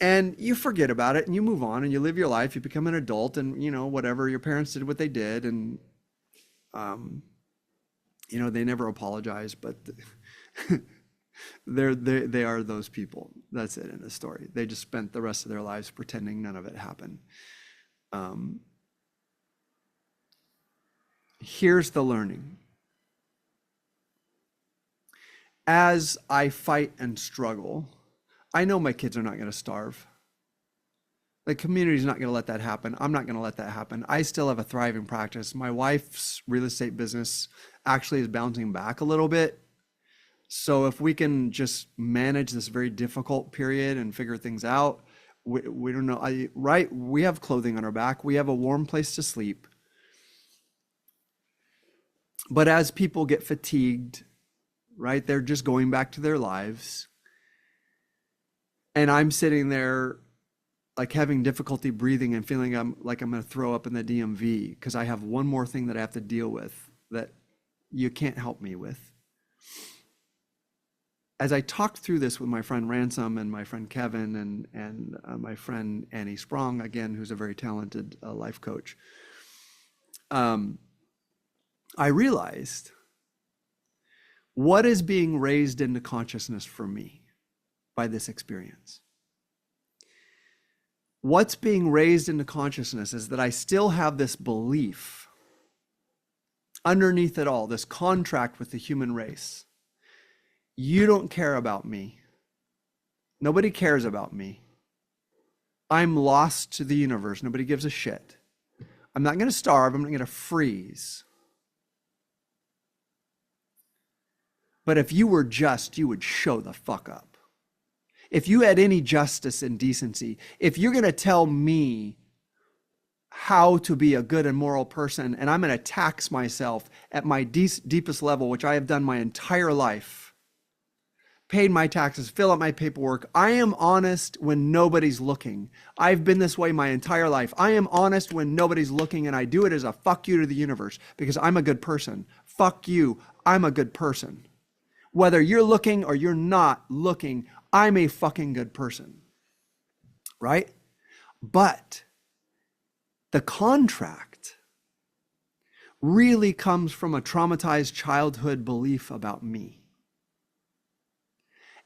And you forget about it and you move on and you live your life, you become an adult, and, you know, whatever, your parents did what they did, and, you know, they never apologize, but they are those people. That's it in the story. They just spent the rest of their lives pretending none of it happened. Here's the learning. As I fight and struggle, I know my kids are not going to starve. The community's not going to let that happen. I'm not going to let that happen. I still have a thriving practice. My wife's real estate business actually is bouncing back a little bit. So if we can just manage this very difficult period and figure things out, we don't know, right? We have clothing on our back. We have a warm place to sleep. But as people get fatigued, right, they're just going back to their lives. And I'm sitting there like having difficulty breathing and feeling I'm going to throw up in the DMV because I have one more thing that I have to deal with that you can't help me with. As I talked through this with my friend Ransom and my friend Kevin and my friend Annie Sprong, again, who's a very talented life coach, I realized what is being raised into consciousness for me by this experience. What's being raised into consciousness is that I still have this belief underneath it all, this contract with the human race. You don't care about me. Nobody cares about me. I'm lost to the universe. Nobody gives a shit. I'm not going to starve. I'm not going to freeze. But if you were just, you would show the fuck up. If you had any justice and decency, if you're going to tell me how to be a good and moral person, and I'm going to tax myself at my deepest level, which I have done my entire life, paid my taxes, fill out my paperwork. I am honest when nobody's looking. I've been this way my entire life. I am honest when nobody's looking, and I do it as a fuck you to the universe because I'm a good person. Fuck you. I'm a good person. Whether you're looking or you're not looking, I'm a fucking good person, right? But the contract really comes from a traumatized childhood belief about me.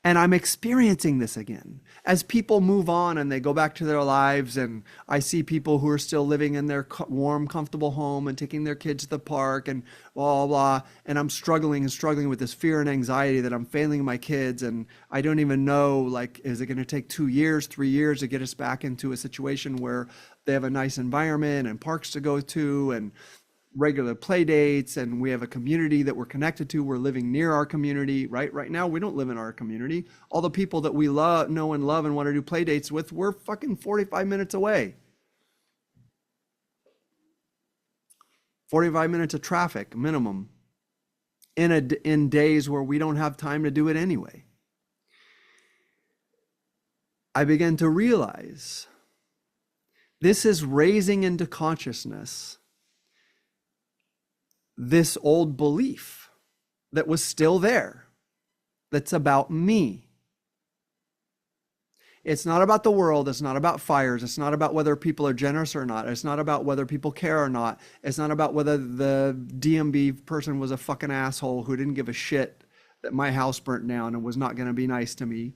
And I'm experiencing this again. As people move on and they go back to their lives, and I see people who are still living in their warm, comfortable home and taking their kids to the park and blah, blah, blah. And I'm struggling with this fear and anxiety that I'm failing my kids. And I don't even know, like, is it going to take 2 years, 3 years to get us back into a situation where they have a nice environment and parks to go to and regular play dates, and we have a community that we're connected to. We're living near our community, right? Right now, we don't live in our community. All the people that we love, know and love and want to do play dates with, we're fucking 45 minutes away. 45 minutes of traffic minimum in days where we don't have time to do it anyway. I began to realize this is raising into consciousness this old belief that was still there, that's about me. It's not about the world. It's not about fires. It's not about whether people are generous or not. It's not about whether people care or not. It's not about whether the DMV person was a fucking asshole who didn't give a shit that my house burnt down and was not going to be nice to me,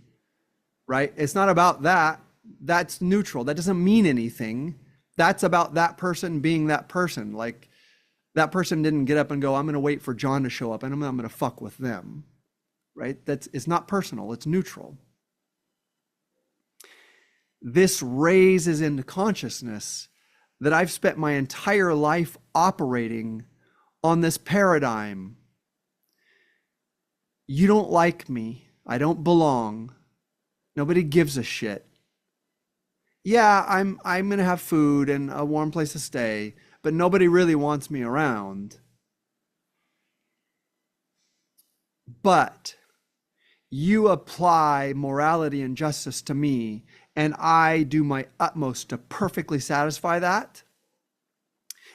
right? It's not about that. That's neutral. That doesn't mean anything. That's about that person being that person. Like, that person didn't get up and go, I'm going to wait for John to show up and I'm going to fuck with them, right? It's not personal. It's neutral. this raises into consciousness that I've spent my entire life operating on this paradigm. You don't like me. I don't belong. Nobody gives a shit. Yeah, I'm going to have food and a warm place to stay, but nobody really wants me around. But you apply morality and justice to me, and I do my utmost to perfectly satisfy that.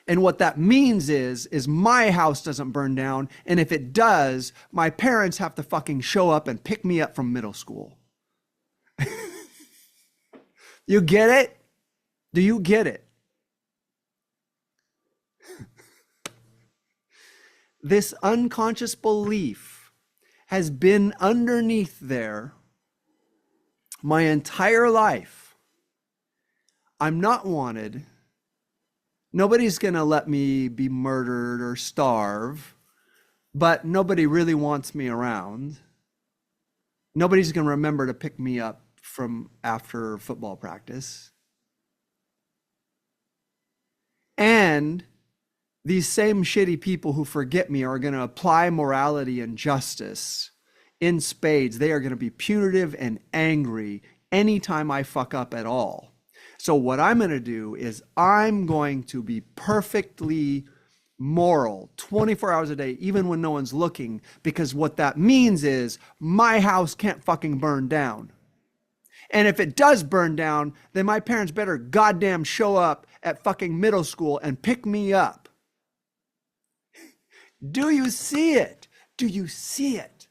And what that means is my house doesn't burn down, and if it does, my parents have to fucking show up and pick me up from middle school. You get it? Do you get it? This unconscious belief has been underneath there my entire life. I'm not wanted. Nobody's going to let me be murdered or starve, but nobody really wants me around. Nobody's going to remember to pick me up from after football practice. And these same shitty people who forget me are going to apply morality and justice in spades. They are going to be punitive and angry anytime I fuck up at all. So what I'm going to do is I'm going to be perfectly moral 24 hours a day, even when no one's looking, because what that means is my house can't fucking burn down. And if it does burn down, then my parents better goddamn show up at fucking middle school and pick me up. Do you see it? Do you see it?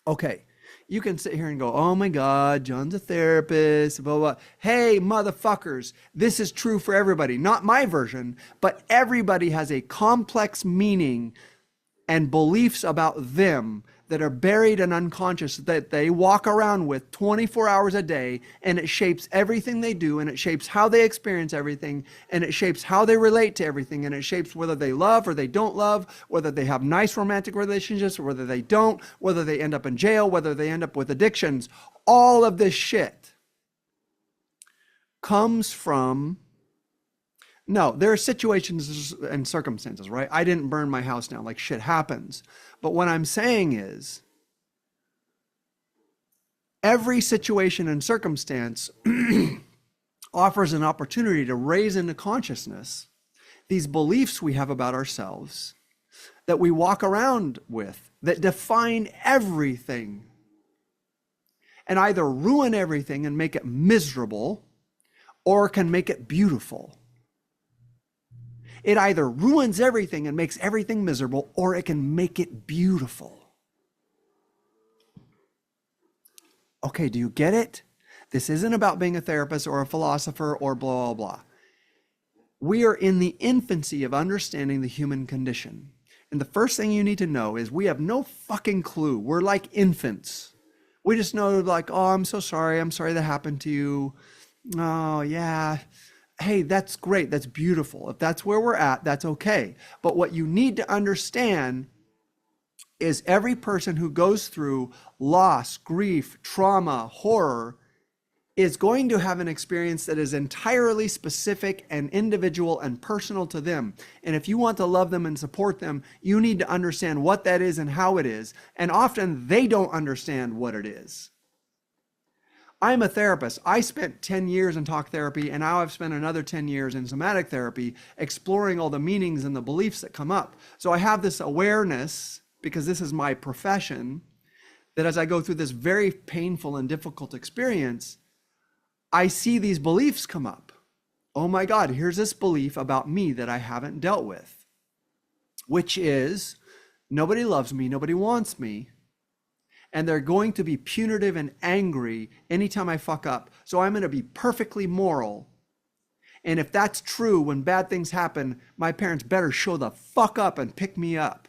Okay, you can sit here and go, oh my God, John's a therapist, blah, blah. Hey, motherfuckers, this is true for everybody. Not my version, but everybody has a complex meaning and beliefs about them that are buried and unconscious that they walk around with 24 hours a day, and it shapes everything they do, and it shapes how they experience everything, and it shapes how they relate to everything, and it shapes whether they love or they don't love, whether they have nice romantic relationships or whether they don't, whether they end up in jail, whether they end up with addictions. All of this shit comes from, no, there are situations and circumstances, right? I didn't burn my house down, like shit happens. But what I'm saying is every situation and circumstance offers an opportunity to raise into consciousness these beliefs we have about ourselves that we walk around with that define everything and either ruin everything and make it miserable or can make it beautiful. It either ruins everything and makes everything miserable, or it can make it beautiful. Okay, do you get it? This isn't about being a therapist or a philosopher or blah, blah, blah. We are in the infancy of understanding the human condition. And the first thing you need to know is we have no fucking clue. We're like infants. We just know like, oh, I'm so sorry. I'm sorry that happened to you. Oh, yeah. Hey, that's great. That's beautiful. If that's where we're at, that's okay. But what you need to understand is every person who goes through loss, grief, trauma, horror is going to have an experience that is entirely specific and individual and personal to them. And if you want to love them and support them, you need to understand what that is and how it is. And often they don't understand what it is. I'm a therapist. I spent 10 years in talk therapy, and now I've spent another 10 years in somatic therapy exploring all the meanings and the beliefs that come up. So I have this awareness, because this is my profession, that as I go through this very painful and difficult experience, I see these beliefs come up. Oh my God, here's this belief about me that I haven't dealt with, which is nobody loves me, nobody wants me. And they're going to be punitive and angry anytime I fuck up. So I'm going to be perfectly moral. And if that's true, when bad things happen, my parents better show the fuck up and pick me up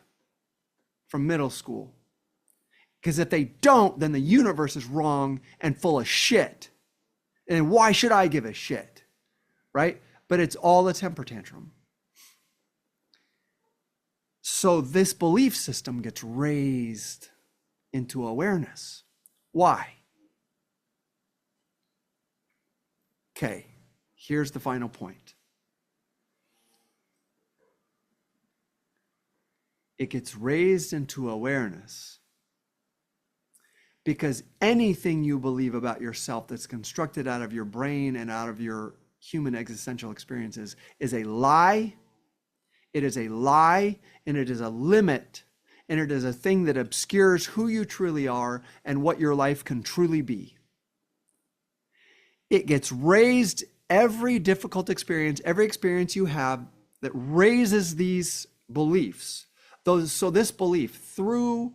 from middle school. Because if they don't, then the universe is wrong and full of shit. And why should I give a shit? Right? But it's all a temper tantrum. So this belief system gets raised into awareness. Why? Okay, here's the final point. It gets raised into awareness because anything you believe about yourself that's constructed out of your brain and out of your human existential experiences is a lie. It is a lie, and it is a limit, and it is a thing that obscures who you truly are and what your life can truly be. It gets raised, every difficult experience, every experience you have that raises these beliefs. So this belief, through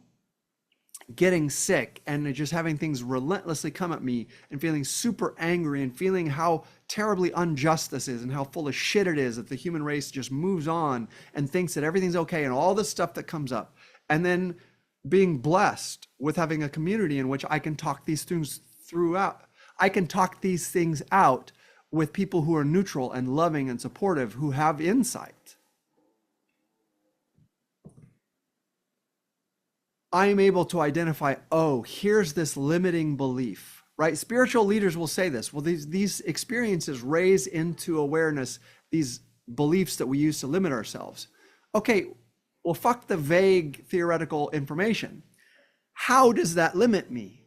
getting sick and just having things relentlessly come at me and feeling super angry and feeling how terribly unjust this is and how full of shit it is that the human race just moves on and thinks that everything's okay and all this stuff that comes up. And then being blessed with having a community in which I can talk these things throughout. I can talk these things out with people who are neutral and loving and supportive, who have insight. I am able to identify, oh, here's this limiting belief, right? Spiritual leaders will say this. Well, these experiences raise into awareness these beliefs that we use to limit ourselves. Okay, well, fuck the vague theoretical information. How does that limit me?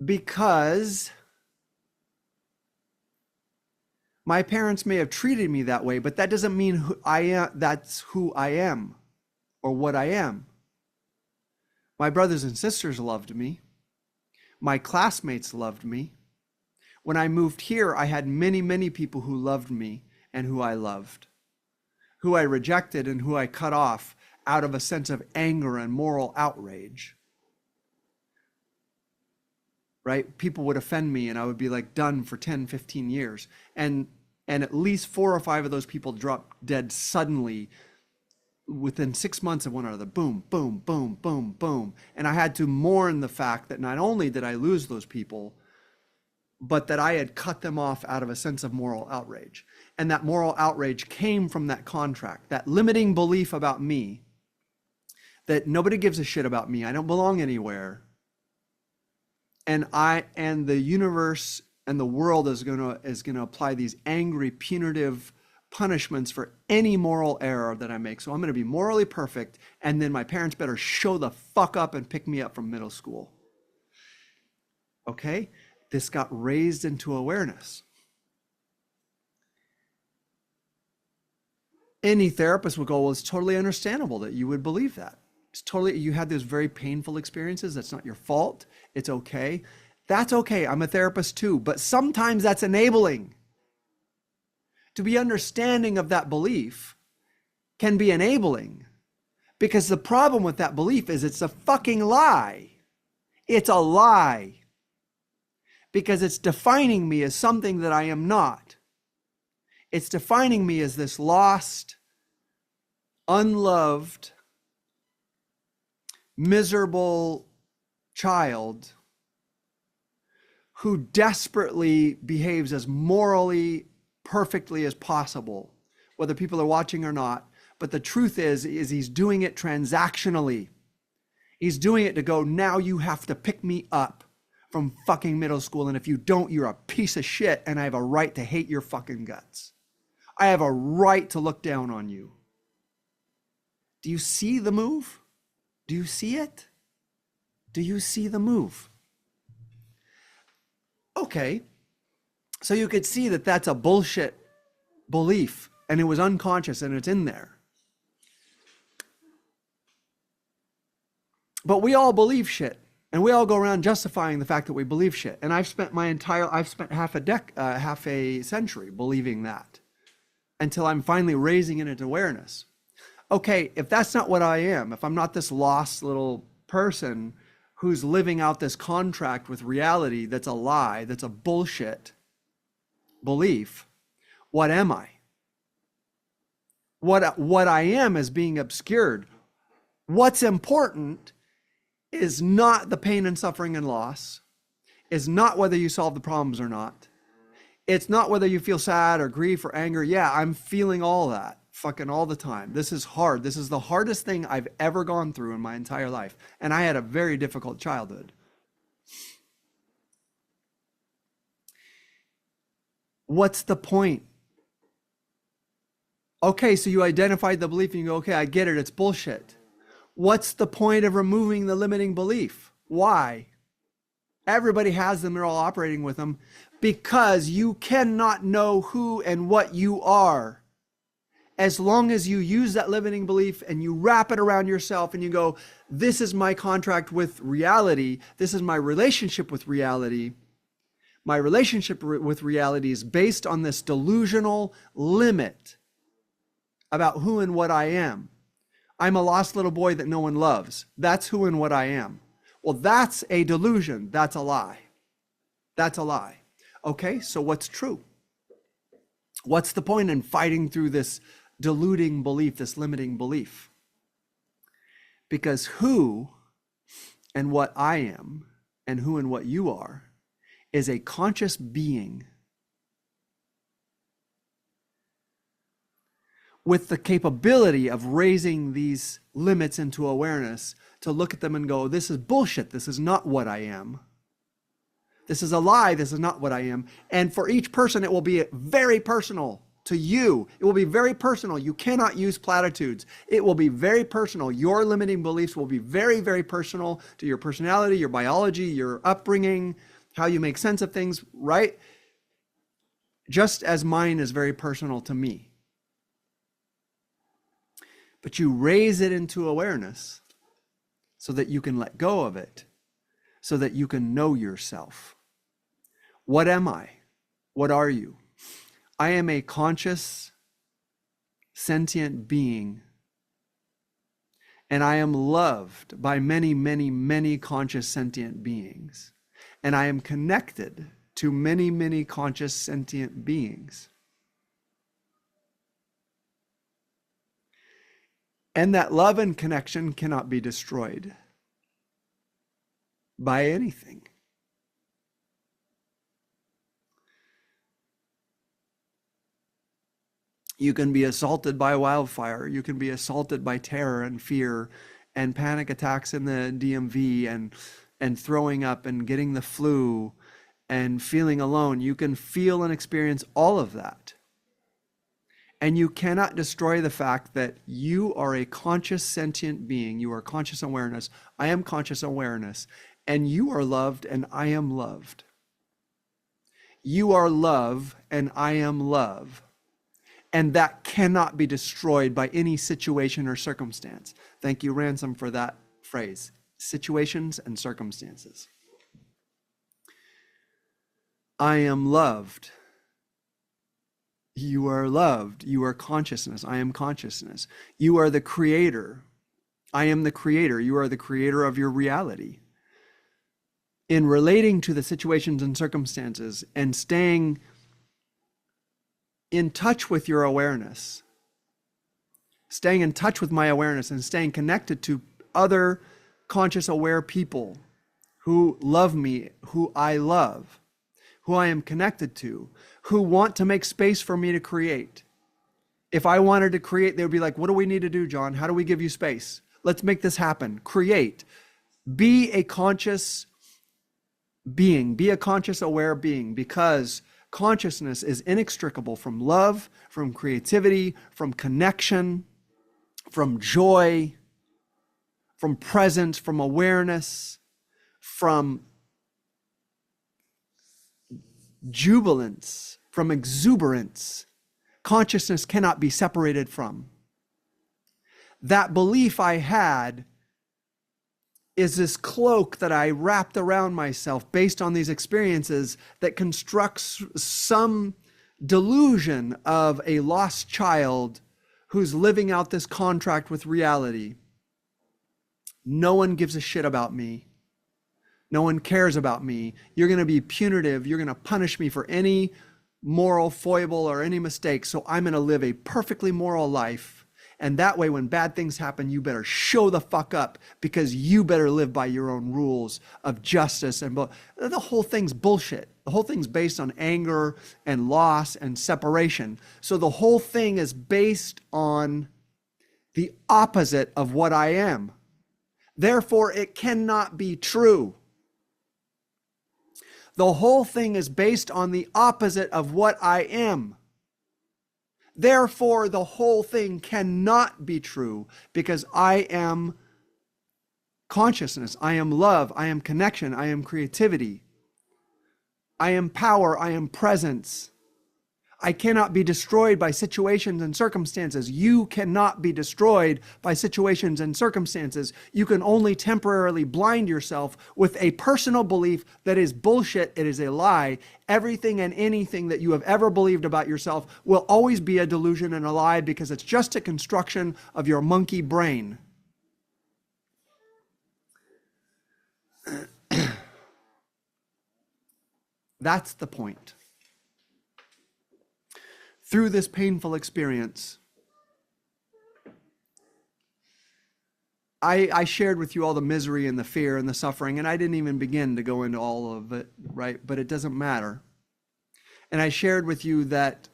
Because my parents may have treated me that way, but that doesn't mean that's who I am or what I am. My brothers and sisters loved me. My classmates loved me. When I moved here, I had many, many people who loved me and who I loved, who I rejected and who I cut off out of a sense of anger and moral outrage. Right? People would offend me and I would be like done for 10, 15 years. And at least 4 or 5 of those people dropped dead suddenly within 6 months of one another. Boom, boom, boom, boom, boom. And I had to mourn the fact that not only did I lose those people, but that I had cut them off out of a sense of moral outrage. And that moral outrage came from that contract, that limiting belief about me, that nobody gives a shit about me. I don't belong anywhere. And the universe and the world is gonna apply these angry, punitive punishments for any moral error that I make. So I'm gonna be morally perfect, and then my parents better show the fuck up and pick me up from middle school. Okay? This got raised into awareness. Any therapist would go, well, it's totally understandable that you would believe that. It's totally, you had those very painful experiences. That's not your fault. It's okay. That's okay. I'm a therapist too, but sometimes that's enabling. To be understanding of that belief can be enabling, because the problem with that belief is it's a fucking lie. It's a lie because it's defining me as something that I am not. It's defining me as this lost, unloved, miserable child who desperately behaves as morally perfectly as possible, whether people are watching or not. But the truth is he's doing it transactionally. He's doing it to go, now you have to pick me up from fucking middle school, and if you don't, you're a piece of shit, and I have a right to hate your fucking guts. I have a right to look down on you. Do you see the move? Do you see it? Do you see the move? Okay, so you could see that that's a bullshit belief, and it was unconscious, and it's in there. But we all believe shit, and we all go around justifying the fact that we believe shit. And I've spent half a century believing that, until I'm finally raising it into awareness. Okay, if that's not what I am, if I'm not this lost little person who's living out this contract with reality that's a lie, that's a bullshit belief, what am I? What I am is being obscured. What's important is not the pain and suffering and loss, is not whether you solve the problems or not. It's not whether you feel sad or grief or anger. Yeah, I'm feeling all that fucking all the time. This is hard. This is the hardest thing I've ever gone through in my entire life. And I had a very difficult childhood. What's the point? Okay, so you identified the belief and you go, okay, I get it, it's bullshit. What's the point of removing the limiting belief? Why? Everybody has them, they're all operating with them, because you cannot know who and what you are. As long as you use that limiting belief and you wrap it around yourself and you go, this is my contract with reality, this is my relationship with reality. My relationship with reality is based on this delusional limit about who and what I am. I'm a lost little boy that no one loves. That's who and what I am. Well, that's a delusion. That's a lie. That's a lie. Okay, so what's true? What's the point in fighting through this deluding belief, this limiting belief? Because who and what I am and who and what you are is a conscious being with the capability of raising these limits into awareness to look at them and go, this is bullshit. This is not what I am. This is a lie. This is not what I am. And for each person, it will be very personal to you. It will be very personal. You cannot use platitudes. It will be very personal. Your limiting beliefs will be very, very personal to your personality, your biology, your upbringing, how you make sense of things, right? Just as mine is very personal to me. But you raise it into awareness so that you can let go of it, so that you can know yourself. What am I? What are you? I am a conscious, sentient being, and I am loved by many, many, many conscious, sentient beings. And I am connected to many, many conscious, sentient beings. And that love and connection cannot be destroyed by anything. You can be assaulted by wildfire. You can be assaulted by terror and fear and panic attacks in the DMV and throwing up and getting the flu and feeling alone. You can feel and experience all of that. And you cannot destroy the fact that you are a conscious, sentient being. You are conscious awareness. I am conscious awareness. And you are loved and I am loved. You are love and I am love. And that cannot be destroyed by any situation or circumstance. Thank you, Ransom, for that phrase. Situations and circumstances. I am loved. You are loved. You are consciousness. I am consciousness. You are the creator. I am the creator. You are the creator of your reality. In relating to the situations and circumstances and staying in touch with your awareness, staying in touch with my awareness and staying connected to other conscious aware people who love me, who I love, who I am connected to, who want to make space for me to create. If I wanted to create, they would be like, what do we need to do, John? How do we give you space? Let's make this happen. Create. Be a conscious being. Be a conscious aware being, because consciousness is inextricable from love, from creativity, from connection, from joy, from presence, from awareness, from jubilance, from exuberance. Consciousness cannot be separated from. That belief I had is this cloak that I wrapped around myself based on these experiences that constructs some delusion of a lost child who's living out this contract with reality. No one gives a shit about me. No one cares about me. You're going to be punitive. You're going to punish me for any moral foible or any mistake. So I'm going to live a perfectly moral life. And that way, when bad things happen, you better show the fuck up, because you better live by your own rules of justice. And the whole thing's bullshit. The whole thing's based on anger and loss and separation. So the whole thing is based on the opposite of what I am. Therefore, it cannot be true. The whole thing is based on the opposite of what I am. Therefore, the whole thing cannot be true because I am consciousness, I am love, I am connection, I am creativity, I am power, I am presence. I cannot be destroyed by situations and circumstances. You cannot be destroyed by situations and circumstances. You can only temporarily blind yourself with a personal belief that is bullshit. It is a lie. Everything and anything that you have ever believed about yourself will always be a delusion and a lie because it's just a construction of your monkey brain. That's the point. Through this painful experience, I shared with you all the misery and the fear and the suffering, and I didn't even begin to go into all of it, right? But it doesn't matter. And I shared with you that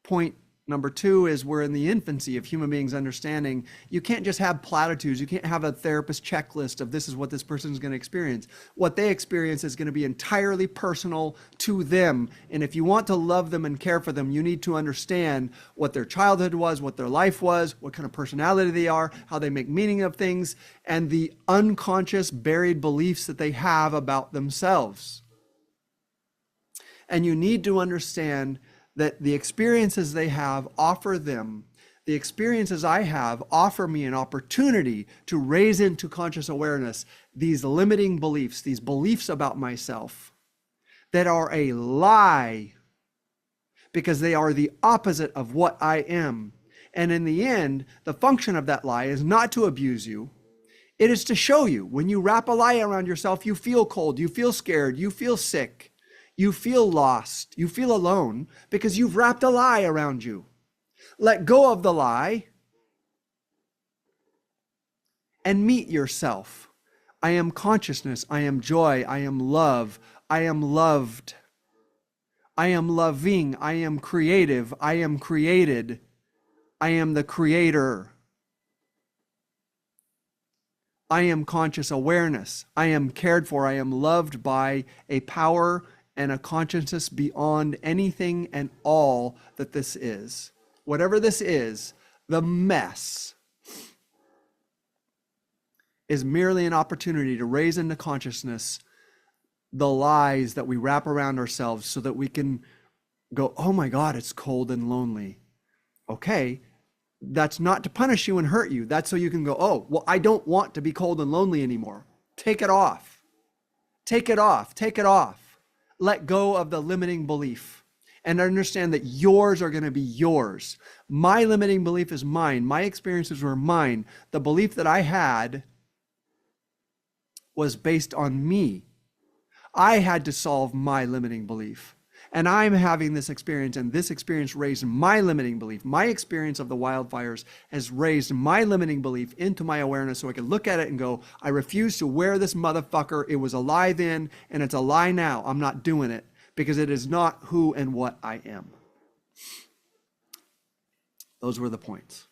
point number 2 is we're in the infancy of human beings understanding. You can't just have platitudes. You can't have a therapist checklist of this is what this person is going to experience. What they experience is going to be entirely personal to them. And if you want to love them and care for them, you need to understand what their childhood was, what their life was, what kind of personality they are, how they make meaning of things, and the unconscious buried beliefs that they have about themselves. And you need to understand that the experiences they have offer them, the experiences I have offer me an opportunity to raise into conscious awareness these limiting beliefs, these beliefs about myself that are a lie because they are the opposite of what I am. And in the end, the function of that lie is not to abuse you. It is to show you. When you wrap a lie around yourself, you feel cold, you feel scared, you feel sick. You feel lost, you feel alone because you've wrapped a lie around you. Let go of the lie and meet yourself. I am consciousness, I am joy, I am love, I am loved, I am loving, I am creative, I am created, I am the creator. I am conscious awareness, I am cared for, I am loved by a power and a consciousness beyond anything and all that this is. Whatever this is, the mess is merely an opportunity to raise into consciousness the lies that we wrap around ourselves so that we can go, oh my God, it's cold and lonely. Okay, that's not to punish you and hurt you. That's so you can go, oh, well, I don't want to be cold and lonely anymore. Take it off. Take it off. Take it off. Let go of the limiting belief and understand that yours are going to be yours. My limiting belief is mine. My experiences were mine. The belief that I had was based on me. I had to solve my limiting belief. And I'm having this experience, and this experience raised my limiting belief. My experience of the wildfires has raised my limiting belief into my awareness so I can look at it and go, I refuse to wear this motherfucker. It was a lie then, and it's a lie now. I'm not doing it because it is not who and what I am. Those were the points.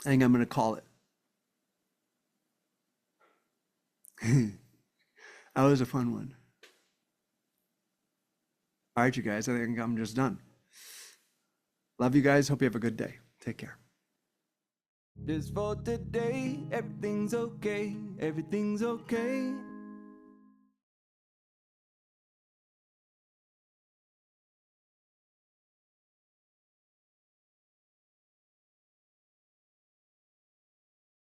I think I'm going to call it. That was a fun one. All right, you guys, I think I'm just done. Love you guys. Hope you have a good day. Take care. Just for today, everything's okay, everything's okay.